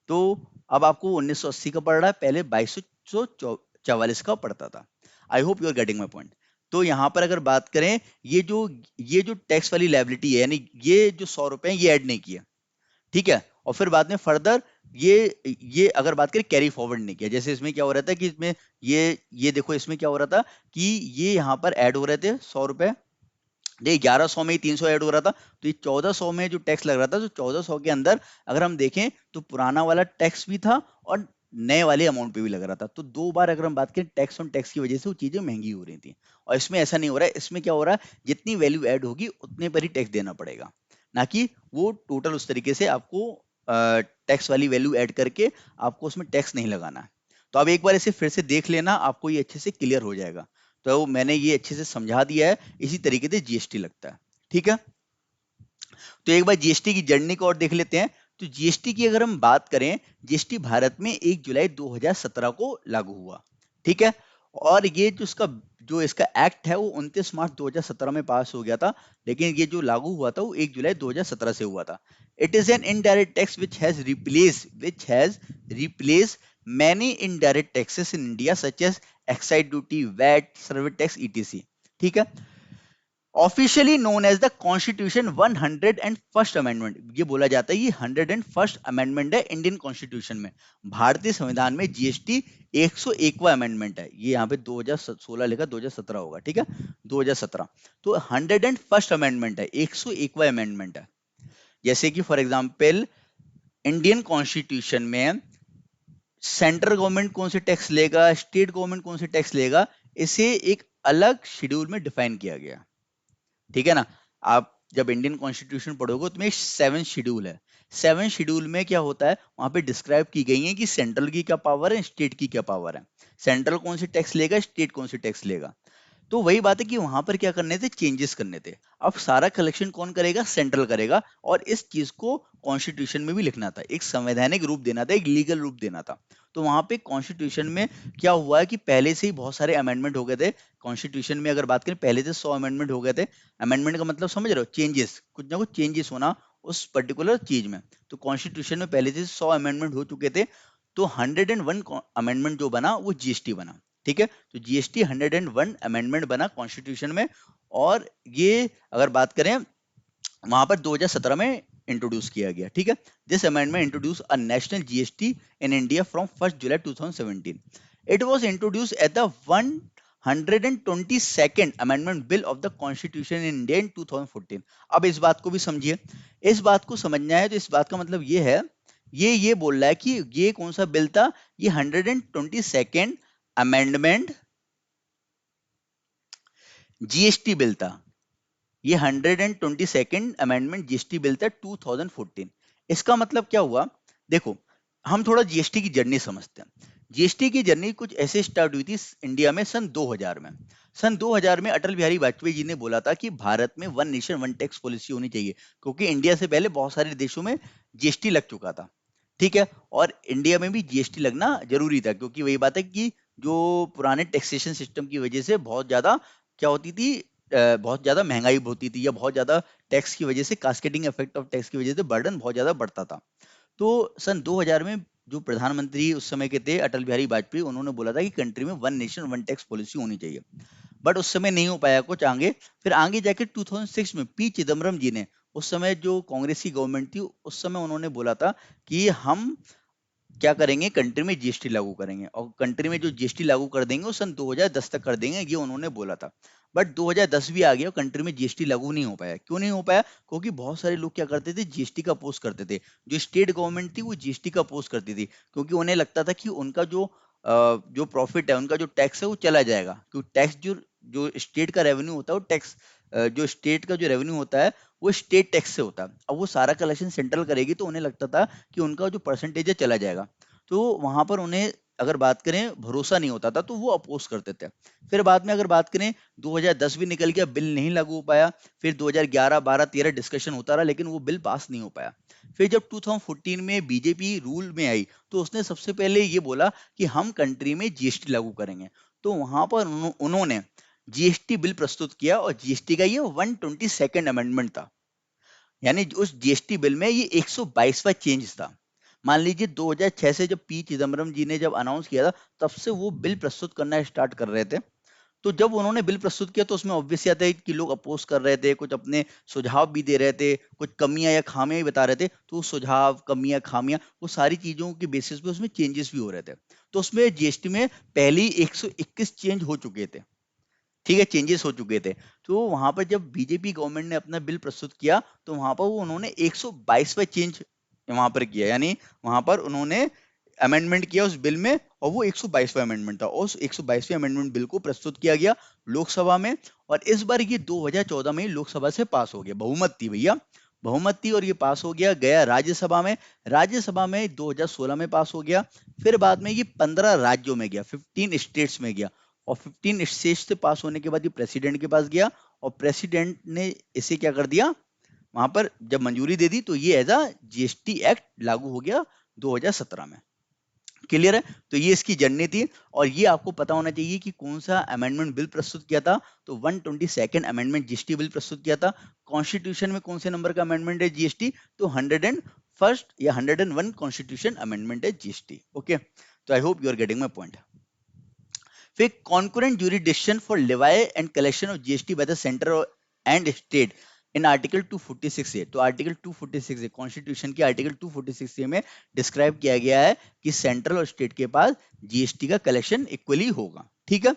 तो अब आपको 1980 का पड़ रहा है, पहले 2244 का पड़ता था। I hope you are getting my point. तो यहाँ पर अगर बात करें, ये जो टैक्स वाली लायबिलिटी है, यानी ये जो 100 रुपए ये ऐड नहीं किया। ठीक है। और फिर बाद में फर्दर ये अगर बात करें कैरी फॉरवर्ड नहीं किया, जैसे इसमें क्या हो रहा था कि इसमें ये देखो इसमें क्या हो रहा था कि ये यहाँ पर ऐड हो रहे थे 100 रुपए, ये 1100 में ही 300 ऐड हो रहा था। तो ये 1400 में जो टैक्स लग रहा था, तो 1400 के अंदर अगर हम देखें तो पुराना वाला टैक्स भी था और नए वाले अमाउंट पे भी लग रहा था। तो दो बार अगर हम बात करें टैक्स ऑन टैक्स की वजह से वो चीजें महंगी हो रही थी। और इसमें ऐसा नहीं हो रहा है, इसमें क्या हो रहा है, जितनी वैल्यू ऐड होगी उतने पर ही टैक्स देना पड़ेगा, ना कि वो टोटल उस तरीके से आपको टैक्स वाली वैल्यू ऐड करके आपको उसमें टैक्स नहीं लगाना है। तो आप एक बार इसे फिर से देख लेना, आपको ये अच्छे से क्लियर हो जाएगा। तो मैंने ये अच्छे से समझा दिया है, इसी तरीके से जीएसटी लगता है। ठीक है। तो एक बार जीएसटी की जर्नी को और देख लेते हैं। तो जीएसटी की अगर हम बात करें, जीएसटी भारत में 1 जुलाई 2017 को लागू हुआ। ठीक है। और ये जो इसका एक्ट है वो 29 मार्च 2017 में पास हो गया था, लेकिन ये जो लागू हुआ था वो 1 जुलाई 2017 से हुआ था। It is an indirect tax which has replace many indirect taxes in India such as excise duty, VAT, service tax, ETC. ठीक है। Officially known as the constitution 101st amendment, ये बोला जाता है ये 101st अमेंडमेंट है इंडियन कॉन्स्टिट्यूशन में। भारतीय संविधान में जीएसटी 101वां अमेंडमेंट है। ये यहाँ पे 2016 लिखा, 2017 होगा। ठीक है। 2017। तो 101st अमेंडमेंट है, 101वां अमेंडमेंट है। जैसे कि फॉर एग्जाम्पल इंडियन कॉन्स्टिट्यूशन में सेंट्रल गवर्नमेंट कौन से टैक्स लेगा, स्टेट गवर्नमेंट कौन से टैक्स लेगा, इसे एक अलग शेड्यूल में डिफाइन किया गया। ठीक है ना। आप जब इंडियन कॉन्स्टिट्यूशन पढ़ोगे तो में 7 शेड्यूल है। 7 शेड्यूल में क्या होता है, वहां पे डिस्क्राइब की गई है कि सेंट्रल की क्या पावर है, स्टेट की क्या पावर है, सेंट्रल कौन से टैक्स लेगा, स्टेट कौन से टैक्स लेगा। तो वही बात है कि वहां पर क्या करने थे, चेंजेस करने थे। अब सारा कलेक्शन कौन करेगा, सेंट्रल करेगा। और इस चीज को कॉन्स्टिट्यूशन में भी लिखना था, एक संवैधानिक रूप देना था, एक लीगल रूप देना था। तो वहां पे कॉन्स्टिट्यूशन में क्या हुआ है कि पहले से ही बहुत सारे अमेंडमेंट हो गए थे। कॉन्स्टिट्यूशन में अगर बात करें, पहले से 100 अमेंडमेंट हो गए थे। अमेंडमेंट का मतलब समझ रहे हो, चेंजेस, कुछ ना कुछ चेंजेस होना उस पर्टिकुलर चीज में। तो कॉन्स्टिट्यूशन में पहले से 100 अमेंडमेंट हो चुके थे। तो 101 अमेंडमेंट जो बना वो जीएसटी बना। ठीक है। तो जीएसटी 101 अमेंडमेंट बना कॉन्स्टिट्यूशन में। और ये अगर बात करें वहां पर 2017 में इंट्रोड्यूस किया गया। ठीक है। This amendment introduce a national GST in India from 1 July 2017। It was introduce at the 122nd amendment bill of the constitution in India in 2014। अब इस बात को भी समझिए। इस बात को समझना है तो इस बात का मतलब ये है, ये बोल रहा है कि ये कौन सा बिल था, ये 122nd अमेंडमेंट जीएसटी बिल था। ये 122nd अमेंडमेंट जीएसटी बिल था 2014। इसका मतलब क्या हुआ, देखो हम थोड़ा जीएसटी की जर्नी समझते हैं। जीएसटी की जर्नी कुछ ऐसे स्टार्ट हुई थी इंडिया में सन 2000 में। सन 2000 में अटल बिहारी वाजपेयी जी ने बोला था कि भारत में one nation one tax policy होनी चाहिए, क्योंकि इंडिया से पहले बहुत सारे देशों में जीएसटी लग चुका था। ठीक है। और इंडिया में भी जीएसटी लगना जरूरी था, क्योंकि वही बात है कि जो पुराने टैक्सेशन सिस्टम की वजह से बहुत ज्यादा क्या होती थी, बहुत ज्यादा महंगाई होती थी, या बहुत ज्यादा टैक्स की वजह से, कास्केडिंग इफेक्ट ऑफ टैक्स की वजह से बर्डन बहुत ज्यादा बढ़ता था। तो सन 2000 में जो प्रधानमंत्री उस समय के थे अटल बिहारी वाजपेयी, उन्होंने बोला था कि कंट्री में one nation one tax policy होनी चाहिए। बट उस समय नहीं हो पाया कुछ आगे। फिर आगे जाके 2006 में पी चिदम्बरम जी ने उस समय जो कांग्रेस की गवर्नमेंट थी, उस समय उन्होंने बोला था कि हम क्या करेंगे, कंट्री में जीएसटी लागू करेंगे और कंट्री में जो जीएसटी लागू कर देंगे वो सन 2010 तक कर देंगे, ये उन्होंने बोला था। बट 2010 भी आ गया और कंट्री में जीएसटी लागू नहीं हो पाया। क्यों नहीं हो पाया? क्योंकि बहुत सारे लोग क्या करते थे, जीएसटी का अपोज करते थे। जो स्टेट गवर्नमेंट थी वो जीएसटी का अपोज करती थी, क्योंकि उन्हें लगता था कि उनका जो प्रॉफिट है, उनका जो टैक्स है वो चला जाएगा। क्योंकि टैक्स जो जो स्टेट का रेवेन्यू होता है वो टैक्स, जो स्टेट का जो रेवेन्यू होता है वो स्टेट टैक्स से होता है। अब वो सारा कलेक्शन सेंट्रल करेगी तो उन्हें लगता था कि उनका जो परसेंटेज है चला जाएगा। तो वहां पर उन्हें अगर बात करें भरोसा नहीं होता था, तो वो अपोज करते थे। फिर बाद में अगर बात करें, 2010 भी निकल गया, बिल नहीं लागू हो पाया। फिर 2011 12 13 डिस्कशन होता रहा, लेकिन वो बिल पास नहीं हो पाया। फिर जब 2014 में बीजेपी रूल में आई, तो उसने सबसे पहले ये बोला कि हम कंट्री में जीएसटी लागू करेंगे। तो वहां पर उन्होंने जीएसटी बिल प्रस्तुत किया और जीएसटी का ये 122nd अमेंडमेंट था। यानी उस जीएसटी बिल में ये 122वां चेंज था। मान लीजिए 2006 से जब पी चिदम्बरम जी ने जब अनाउंस किया था, तब से वो बिल प्रस्तुत करना स्टार्ट कर रहे थे। तो जब उन्होंने बिल प्रस्तुत किया तो उसमें ऑब्वियस आता है कि लोग अपोज कर रहे थे, कुछ अपने सुझाव भी दे रहे थे, कुछ कमियां या खामियां भी बता रहे थे। तो सुझाव, कमियां, खामियां, वो सारी चीजों के बेसिस पे उसमें चेंजेस भी हो रहे थे। तो उसमें जीएसटी में पहले ही 121 चेंज हो चुके थे। ठीक है, चेंजेस हो चुके थे। तो वहां पर जब बीजेपी गवर्नमेंट ने अपना बिल प्रस्तुत किया, तो वहां पर वो उन्होंने 122वां चेंज वहां पर किया। यानी वहां पर उन्होंने अमेंडमेंट किया उस बिल में, और वो 122वां अमेंडमेंट था। और उस 122वें अमेंडमेंट बिल को प्रस्तुत किया गया लोकसभा में। और इस बार ये 2014 में लोकसभा से पास हो गया, बहुमत थी भैया, बहुमत थी, और ये पास हो गया। गया राज्यसभा में, राज्यसभा में 2016 में पास हो गया। फिर बाद में ये 15 राज्यों में गया, 15 स्टेट्स में गया। और 15 स्टेट से पास होने के बाद ये प्रेसिडेंट के पास गया, और प्रेसिडेंट ने इसे क्या कर दिया, वहां पर जब मंजूरी दे दी, तो ये एज अ जीएसटी एक्ट लागू हो गया 2017 में। क्लियर है? तो ये इसकी जर्नी थी। और ये आपको पता होना चाहिए कि कौन सा अमेंडमेंट बिल प्रस्तुत किया था। तो 122nd अमेंडमेंट जीएसटी बिल प्रस्तुत किया था। कॉन्स्टिट्यूशन में कौन से नंबर का अमेंडमेंट है जीएसटी? तो 101st या 101 कॉन्स्टिट्यूशन अमेंडमेंट है जीएसटी। ओके, तो I hope you are getting my point. फिर concurrent jurisdiction for levy and collection of GST by the centre and state in article 246 A. तो आर्टिकल 246 ए, कॉन्स्टिट्यूशन के आर्टिकल 246 ए में डिस्क्राइब किया गया है कि सेंट्रल और स्टेट के पास जीएसटी का कलेक्शन इक्वली होगा। ठीक है।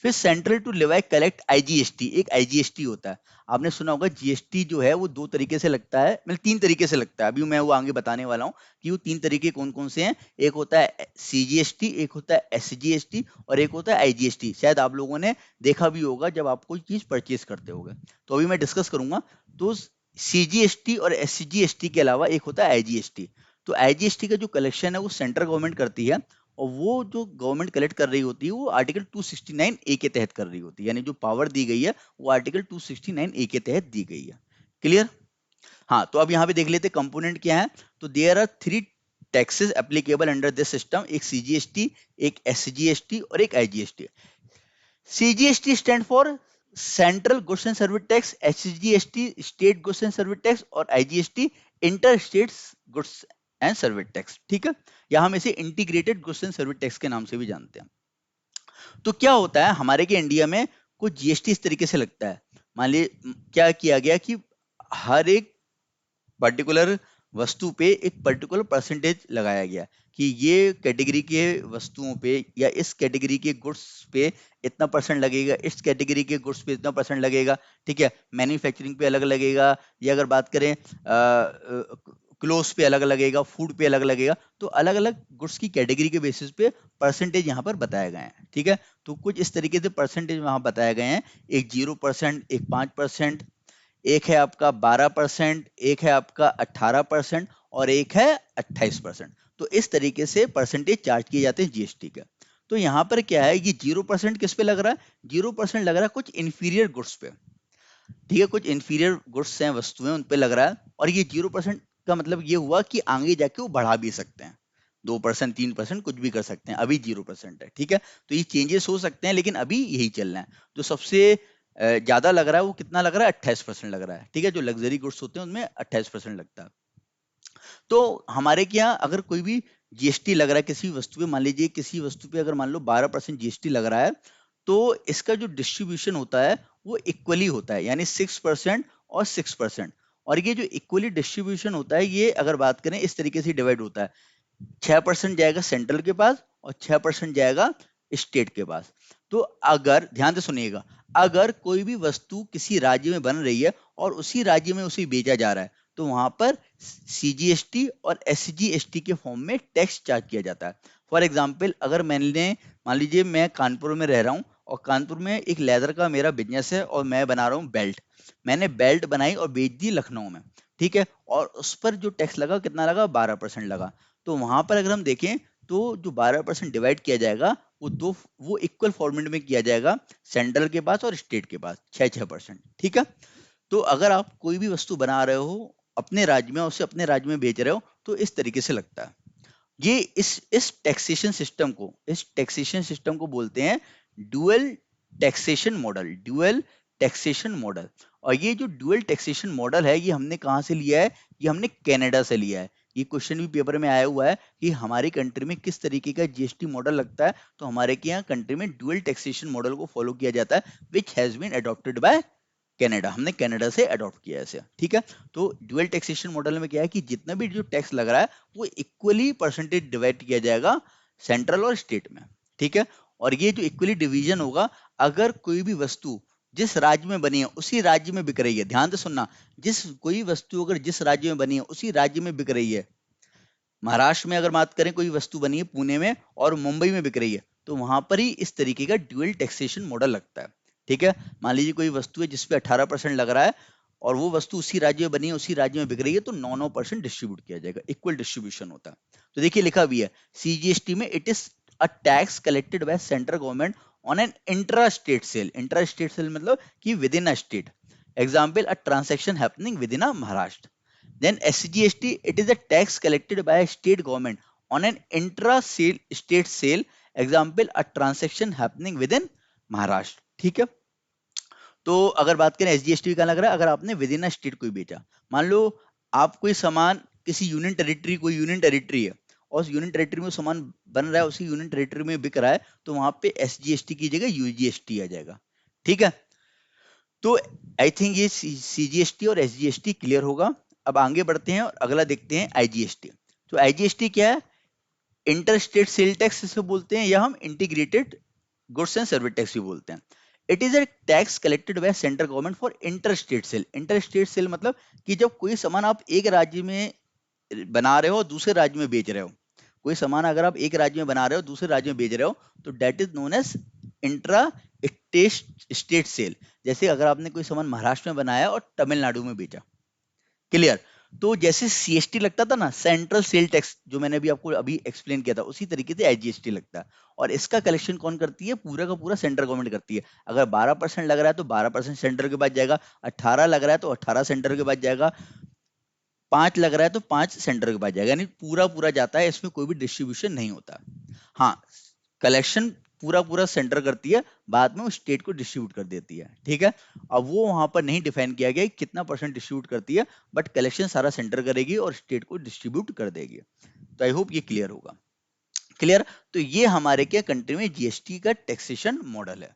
फिर central to levy collect IGST, एक आईजीएसटी होता है। आपने सुना होगा जीएसटी जो है वो दो तरीके से लगता है, मतलब तीन तरीके से लगता है। अभी मैं वो आगे बताने वाला हूँ कि वो तीन तरीके कौन कौन से हैं। एक होता है सीजीएसटी, एक होता है एसजीएसटी, और एक होता है आईजीएसटी। शायद आप लोगों ने देखा भी होगा जब आप कोई चीज परचेज करते होगे। तो अभी मैं डिस्कस करूंगा। तो सीजीएसटी और एसजीएसटी के अलावा एक होता है आईजीएसटी। तो आईजीएसटी का जो कलेक्शन है वो सेंट्रल गवर्नमेंट करती है, और वो जो गवर्नमेंट कलेक्ट कर रही होती है वो आर्टिकल 269 ए के तहत कर रही होती है। यानी जो पावर दी गई है वो आर्टिकल 269 ए के तहत दी गई है। क्लियर? हाँ, तो अब यहाँ पे देख लेते कंपोनेंट क्या है। तो there are 3 taxes applicable under this system, एक सीजीएसटी, एक एसजीएसटी और एक IGST. CGST stand for central goods and service tax, SGST state goods and service tax, और IGST inter state goods and service tax. ठीक है, या हम इसे integrated goods and service tax के नाम से भी जानते हैं। तो क्या होता है हमारे के इंडिया में, कुछ जीएसटी इस तरीके से लगता है। मान लीजिए क्या किया गया कि हर एक पर्टिकुलर वस्तु पे एक पर्टिकुलर परसेंटेज लगाया गया कि ये कैटेगरी के वस्तुओं पे या इस कैटेगरी के गुड्स पे इतना परसेंट लगेगा, इस कैटेगरी के गुड्स पे इतना परसेंट लगेगा। ठीक है, मैन्युफैक्चरिंग पे अलग लगेगा, या अगर बात करें क्लोथ्स पे अलग लगेगा, फूड पे अलग लगेगा। तो अलग अलग गुड्स की कैटेगरी के बेसिस पे परसेंटेज यहाँ पर बताए गए हैं। ठीक है, तो कुछ इस तरीके से परसेंटेज वहां बताए गए हैं। एक 0%, एक 5%, एक है आपका 12%, एक है आपका 18%, और एक है 28%। तो इस तरीके से परसेंटेज चार्ज किए जाते हैं जीएसटी का। तो यहाँ पर क्या है, ये 0% किस पे लग रहा है? 0% लग रहा है कुछ इंफीरियर गुड्स पे। ठीक है, कुछ इंफीरियर गुड्स हैं, वस्तुएं, उन पे लग रहा है। और ये 0% का मतलब ये हुआ कि आगे जाके वो बढ़ा भी सकते हैं, 2%, 3% कुछ भी कर सकते हैं। अभी 0% है। ठीक है, तो ये चेंजेस हो सकते हैं, लेकिन अभी यही चलना है। जो सबसे ज्यादा लग रहा है वो कितना लग रहा है? 28% लग रहा है। ठीक है, जो लग्जरी गुड्स होते हैं उनमें 28% लगता है। तो हमारे क्या, अगर कोई भी जीएसटी लग रहा है किसी वस्तु पे, मान लीजिए किसी वस्तु पे अगर मान लो 12% जीएसटी लग रहा है, तो इसका जो डिस्ट्रीब्यूशन होता है वो इक्वली होता है, यानी 6% और 6%। और ये जो इक्वली डिस्ट्रीब्यूशन होता है ये अगर बात करें इस तरीके से डिवाइड होता है, 6% जाएगा सेंट्रल के पास और 6% जाएगा स्टेट के पास। तो अगर ध्यान से सुनिएगा, अगर कोई भी वस्तु किसी राज्य में बन रही है और उसी राज्य में उसे बेचा जा रहा है तो वहां पर सीजीएसटी और एसजीएसटी के फॉर्म में टैक्स चार्ज किया जाता है। फॉर एग्जाम्पल, अगर मैंने मान लीजिए मैं कानपुर में रह रहा हूँ और कानपुर में एक लेदर का मेरा बिजनेस है और मैं बना रहा हूँ बेल्ट, मैंने बेल्ट बनाई और बेच दी लखनऊ में, ठीक है, और उस पर जो टैक्स लगा कितना लगा, 12% लगा। तो वहां पर अगर हम देखें तो जो 12% डिवाइड किया जाएगा वो इक्वल फॉर्मेट में किया जाएगा, सेंट्रल के पास और स्टेट के पास 6-6%, ठीक है। तो अगर आप कोई भी वस्तु बना रहे हो अपने राज्य में और उसे अपने राज्य में बेच रहे हो तो इस तरीके से लगता है। ये इस टैक्सेशन सिस्टम को बोलते हैं dual taxation model, dual taxation model. और ये जो डुअल टैक्सेशन मॉडल है ये हमने कहाँ से लिया है, ये हमने कनाडा से लिया है। ये क्वेश्चन भी पेपर में आया हुआ है कि हमारी कंट्री में किस तरीके का जीएसटी मॉडल लगता है, तो हमारे के यहाँ कंट्री में डुअल टैक्सेशन मॉडल को फॉलो किया जाता है, which has been adopted by Canada, हमने कनाडा से अडॉप्ट किया है इसे, ठीक है। तो ड्यूअल टैक्सेशन मॉडल में क्या है कि जितना भी जो टैक्स लग रहा है वो इक्वली परसेंटेज डिवाइड किया जाएगा सेंट्रल और स्टेट में, ठीक है। और ये जो इक्वली डिवीजन होगा, अगर कोई भी वस्तु जिस राज्य में बनी है उसी राज्य में बिक रही है, ध्यान से सुनना, कोई वस्तु अगर जिस राज्य में बनी है उसी राज्य में बिक रही है, महाराष्ट्र में अगर बात करें कोई वस्तु बनी है पुणे में और मुंबई में बिक रही है तो वहां पर ही इस तरीके का ड्यूअल टैक्सेशन मॉडल लगता है, ठीक है। मान लीजिए कोई वस्तु है जिसपे 18% लग रहा है और वो वस्तु उसी राज्य में बनी है उसी राज्य में बिक रही है तो 9% डिस्ट्रीब्यूट किया जाएगा, इक्वल डिस्ट्रीब्यूशन होता है। तो देखिए लिखा भी है सीजीएसटी में it is a tax collected by central government on an intra state sale, intra state sale मतलब कि within a state, example a transaction happening within a Maharashtra. Then SGST, it is a tax collected by a state government on an intra-state sale. Example, a transaction happening within Maharashtra, ठीक है। तो अगर बात करें एसजीएसटी का लग रहा है अगर आपने विद इन अ स्टेट कोई बेचा, मान लो आप कोई सामान किसी यूनियन टेरिटरी, कोई यूनियन टेरिटरी है और उस यूनियन टेरिटरी में सामान बन रहा है उसी यूनियन टेरिटरी में बिक रहा है तो वहां पे एसजीएसटी की जगह यूजीएसटी आ जाएगा, ठीक है। तो आई थिंक ये सीजीएसटी और एसजीएसटी क्लियर होगा। अब आगे बढ़ते हैं और अगला देखते हैं आईजीएसटी। तो आईजीएसटी क्या है, इंटर स्टेट सेल टैक्स इसे बोलते हैं या हम integrated goods and service tax भी बोलते हैं। It is a tax collected by central government for inter state sale. Inter state sale मतलब कि जब कोई सामान आप एक राज्य में बना रहे हो दूसरे राज्य में बेच रहे हो, कोई सामान अगर आप एक राज्य में बना रहे हो दूसरे राज्य में बेच रहे हो तो that is known as intra state sale. जैसे अगर आपने कोई सामान महाराष्ट्र में बनाया और तमिलनाडु में बेचा, क्लियर। तो जैसे सीएसटी लगता था ना, सेंट्रल सेल टैक्स, जो मैंने अभी आपको अभी एक्सप्लेन किया था, उसी तरीके से आईजीएसटी लगता है। और इसका कलेक्शन कौन करती है, पूरा का पूरा सेंट्रल गवर्नमेंट करती है। अगर 12% लग रहा है तो 12% सेंटर के पास जाएगा, 18 लग रहा है तो 18 सेंटर के पास जाएगा, 5 लग रहा है तो 5 सेंटर के पास जाएगा, यानी पूरा पूरा जाता है, इसमें कोई भी डिस्ट्रीब्यूशन नहीं होता। हाँ, कलेक्शन पूरा पूरा सेंटर करती है, बाद में वो स्टेट को डिस्ट्रीब्यूट कर देती है, ठीक है। अब वो वहां पर नहीं डिफाइन किया गया कितना परसेंट डिस्ट्रीब्यूट करती है, बट कलेक्शन सारा सेंटर करेगी और स्टेट को डिस्ट्रीब्यूट कर देगी। तो आई होप ये क्लियर होगा, क्लियर। तो ये हमारे क्या कंट्री में जीएसटी का टैक्सेशन मॉडल है।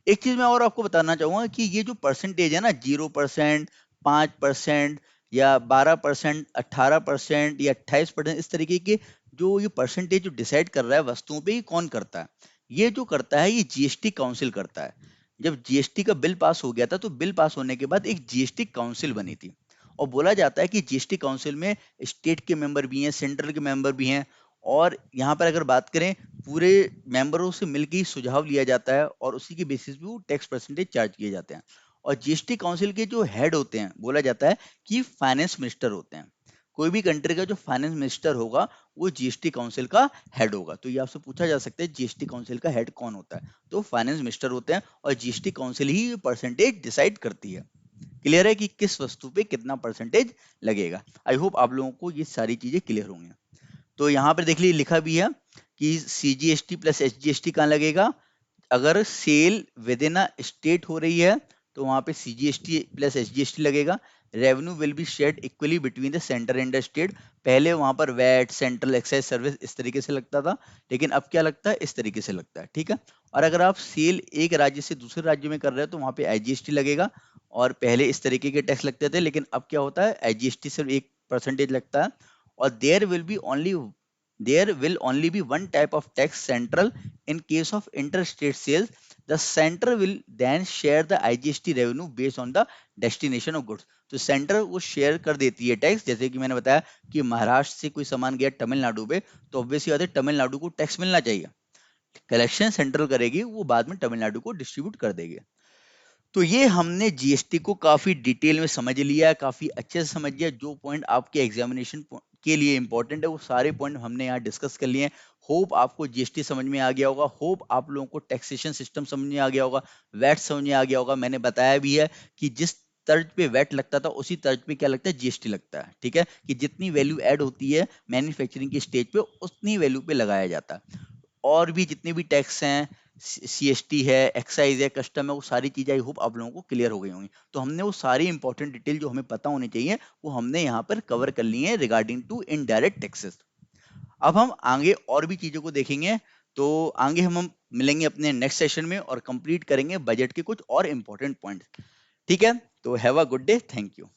एक चीज मैं और आपको बताना चाहूंगा कि ये जो परसेंटेज है ना, 0%, 5% या 12%, 18% या 28%, इस तरीके के जो ये परसेंटेज जो डिसाइड कर रहा है वस्तुओं पे, ये कौन करता है, ये जो करता है ये जीएसटी काउंसिल करता है। जब जीएसटी का बिल पास हो गया था तो बिल पास होने के बाद एक जीएसटी काउंसिल बनी थी और बोला जाता है कि जीएसटी काउंसिल में स्टेट के मेंबर भी हैं, सेंट्रल के मेंबर भी हैं, और यहाँ पर अगर बात करें पूरे मेंबरों से मिलकर ही सुझाव लिया जाता है और उसी के बेसिस पे वो टैक्स परसेंटेज चार्ज किए जाते हैं। और जीएसटी काउंसिल के जो हेड होते हैं, बोला जाता है कि फाइनेंस मिनिस्टर होते हैं। कोई भी कंट्री का जो फाइनेंस मिनिस्टर होगा वो जीएसटी काउंसिल का हेड होगा। तो ये आपसे पूछा जा सकता है जीएसटी काउंसिल का हेड कौन होता है, तो फाइनेंस मिनिस्टर होते हैं और जीएसटी काउंसिल ही परसेंटेज डिसाइड करती है। क्लियर है कि किस वस्तु पे कितना परसेंटेज लगेगा। आई होप आप लोगों को ये सारी चीजें क्लियर होंगी। तो यहाँ पर देख लीजिए लिखा भी है कि सीजीएसटी प्लस एसजीएसटी कहाँ लगेगा, अगर sale within a state हो रही है तो वहां पे सीजीएसटी प्लस एसजीएसटी लगेगा, revenue will be shared equally between the centre and the state. पहले वहां पर वैट, सेंट्रल एक्साइज सर्विस इस तरीके से लगता था, लेकिन अब क्या लगता है, इस तरीके से लगता है, ठीक है। और अगर आप सेल एक राज्य से दूसरे राज्य में कर रहे हो तो वहां पे आईजीएसटी लगेगा, और पहले इस तरीके के टैक्स लगते थे, लेकिन अब क्या होता है, आईजीएसटी सिर्फ 1% लगता है। और there will only be one type of tax, central. In case of inter state sales, the centre will then share the IGST revenue based on the destination of goods. तो सेंटर वो शेयर कर देती है टैक्स, जैसे कि मैंने बताया कि महाराष्ट्र से कोई सामान गया तमिलनाडु पे, तो ऑब्वियसली बात है तमिलनाडु को टैक्स मिलना चाहिए। कलेक्शन सेंट्रल करेगी, वो बाद में तमिलनाडु को डिस्ट्रीब्यूट कर देगी। तो ये हमने जीएसटी को काफी डिटेल में समझ लिया है, काफी अच्छे से समझ लिया। जो पॉइंट आपके एग्जामिनेशन के लिए इंपॉर्टेंट है वो सारे पॉइंट हमने यहाँ डिस्कस कर लिए हैं। होप आपको जीएसटी समझ में आ गया होगा, होप आप लोगों को टैक्सेशन सिस्टम समझ में आ गया होगा, वैट समझ में आ गया होगा। मैंने बताया भी है कि जिस तर्ज पे वैट लगता था उसी तर्ज पे क्या लगता है, जीएसटी लगता है, ठीक है। कि जितनी वैल्यू ऐड होती है मैन्युफैक्चरिंग की स्टेज पे, उतनी वैल्यू पे लगाया जाता है। और भी जितने भी टैक्स हैं, सीएसटी है, एक्साइज है, कस्टम है, वो सारी चीजें आई होप आप लोगों को क्लियर हो गई होंगी। तो हमने वो सारी इंपॉर्टेंट डिटेल जो हमें पता होनी चाहिए वो हमने यहाँ पर कवर कर ली है रिगार्डिंग टू इनडायरेक्ट टैक्सेस। अब हम आगे और भी चीजों को देखेंगे। तो आगे हम मिलेंगे अपने नेक्स्ट सेशन में और कंप्लीट करेंगे बजट के कुछ और इंपॉर्टेंट पॉइंट। ठीक है, तो have a good day, thank you.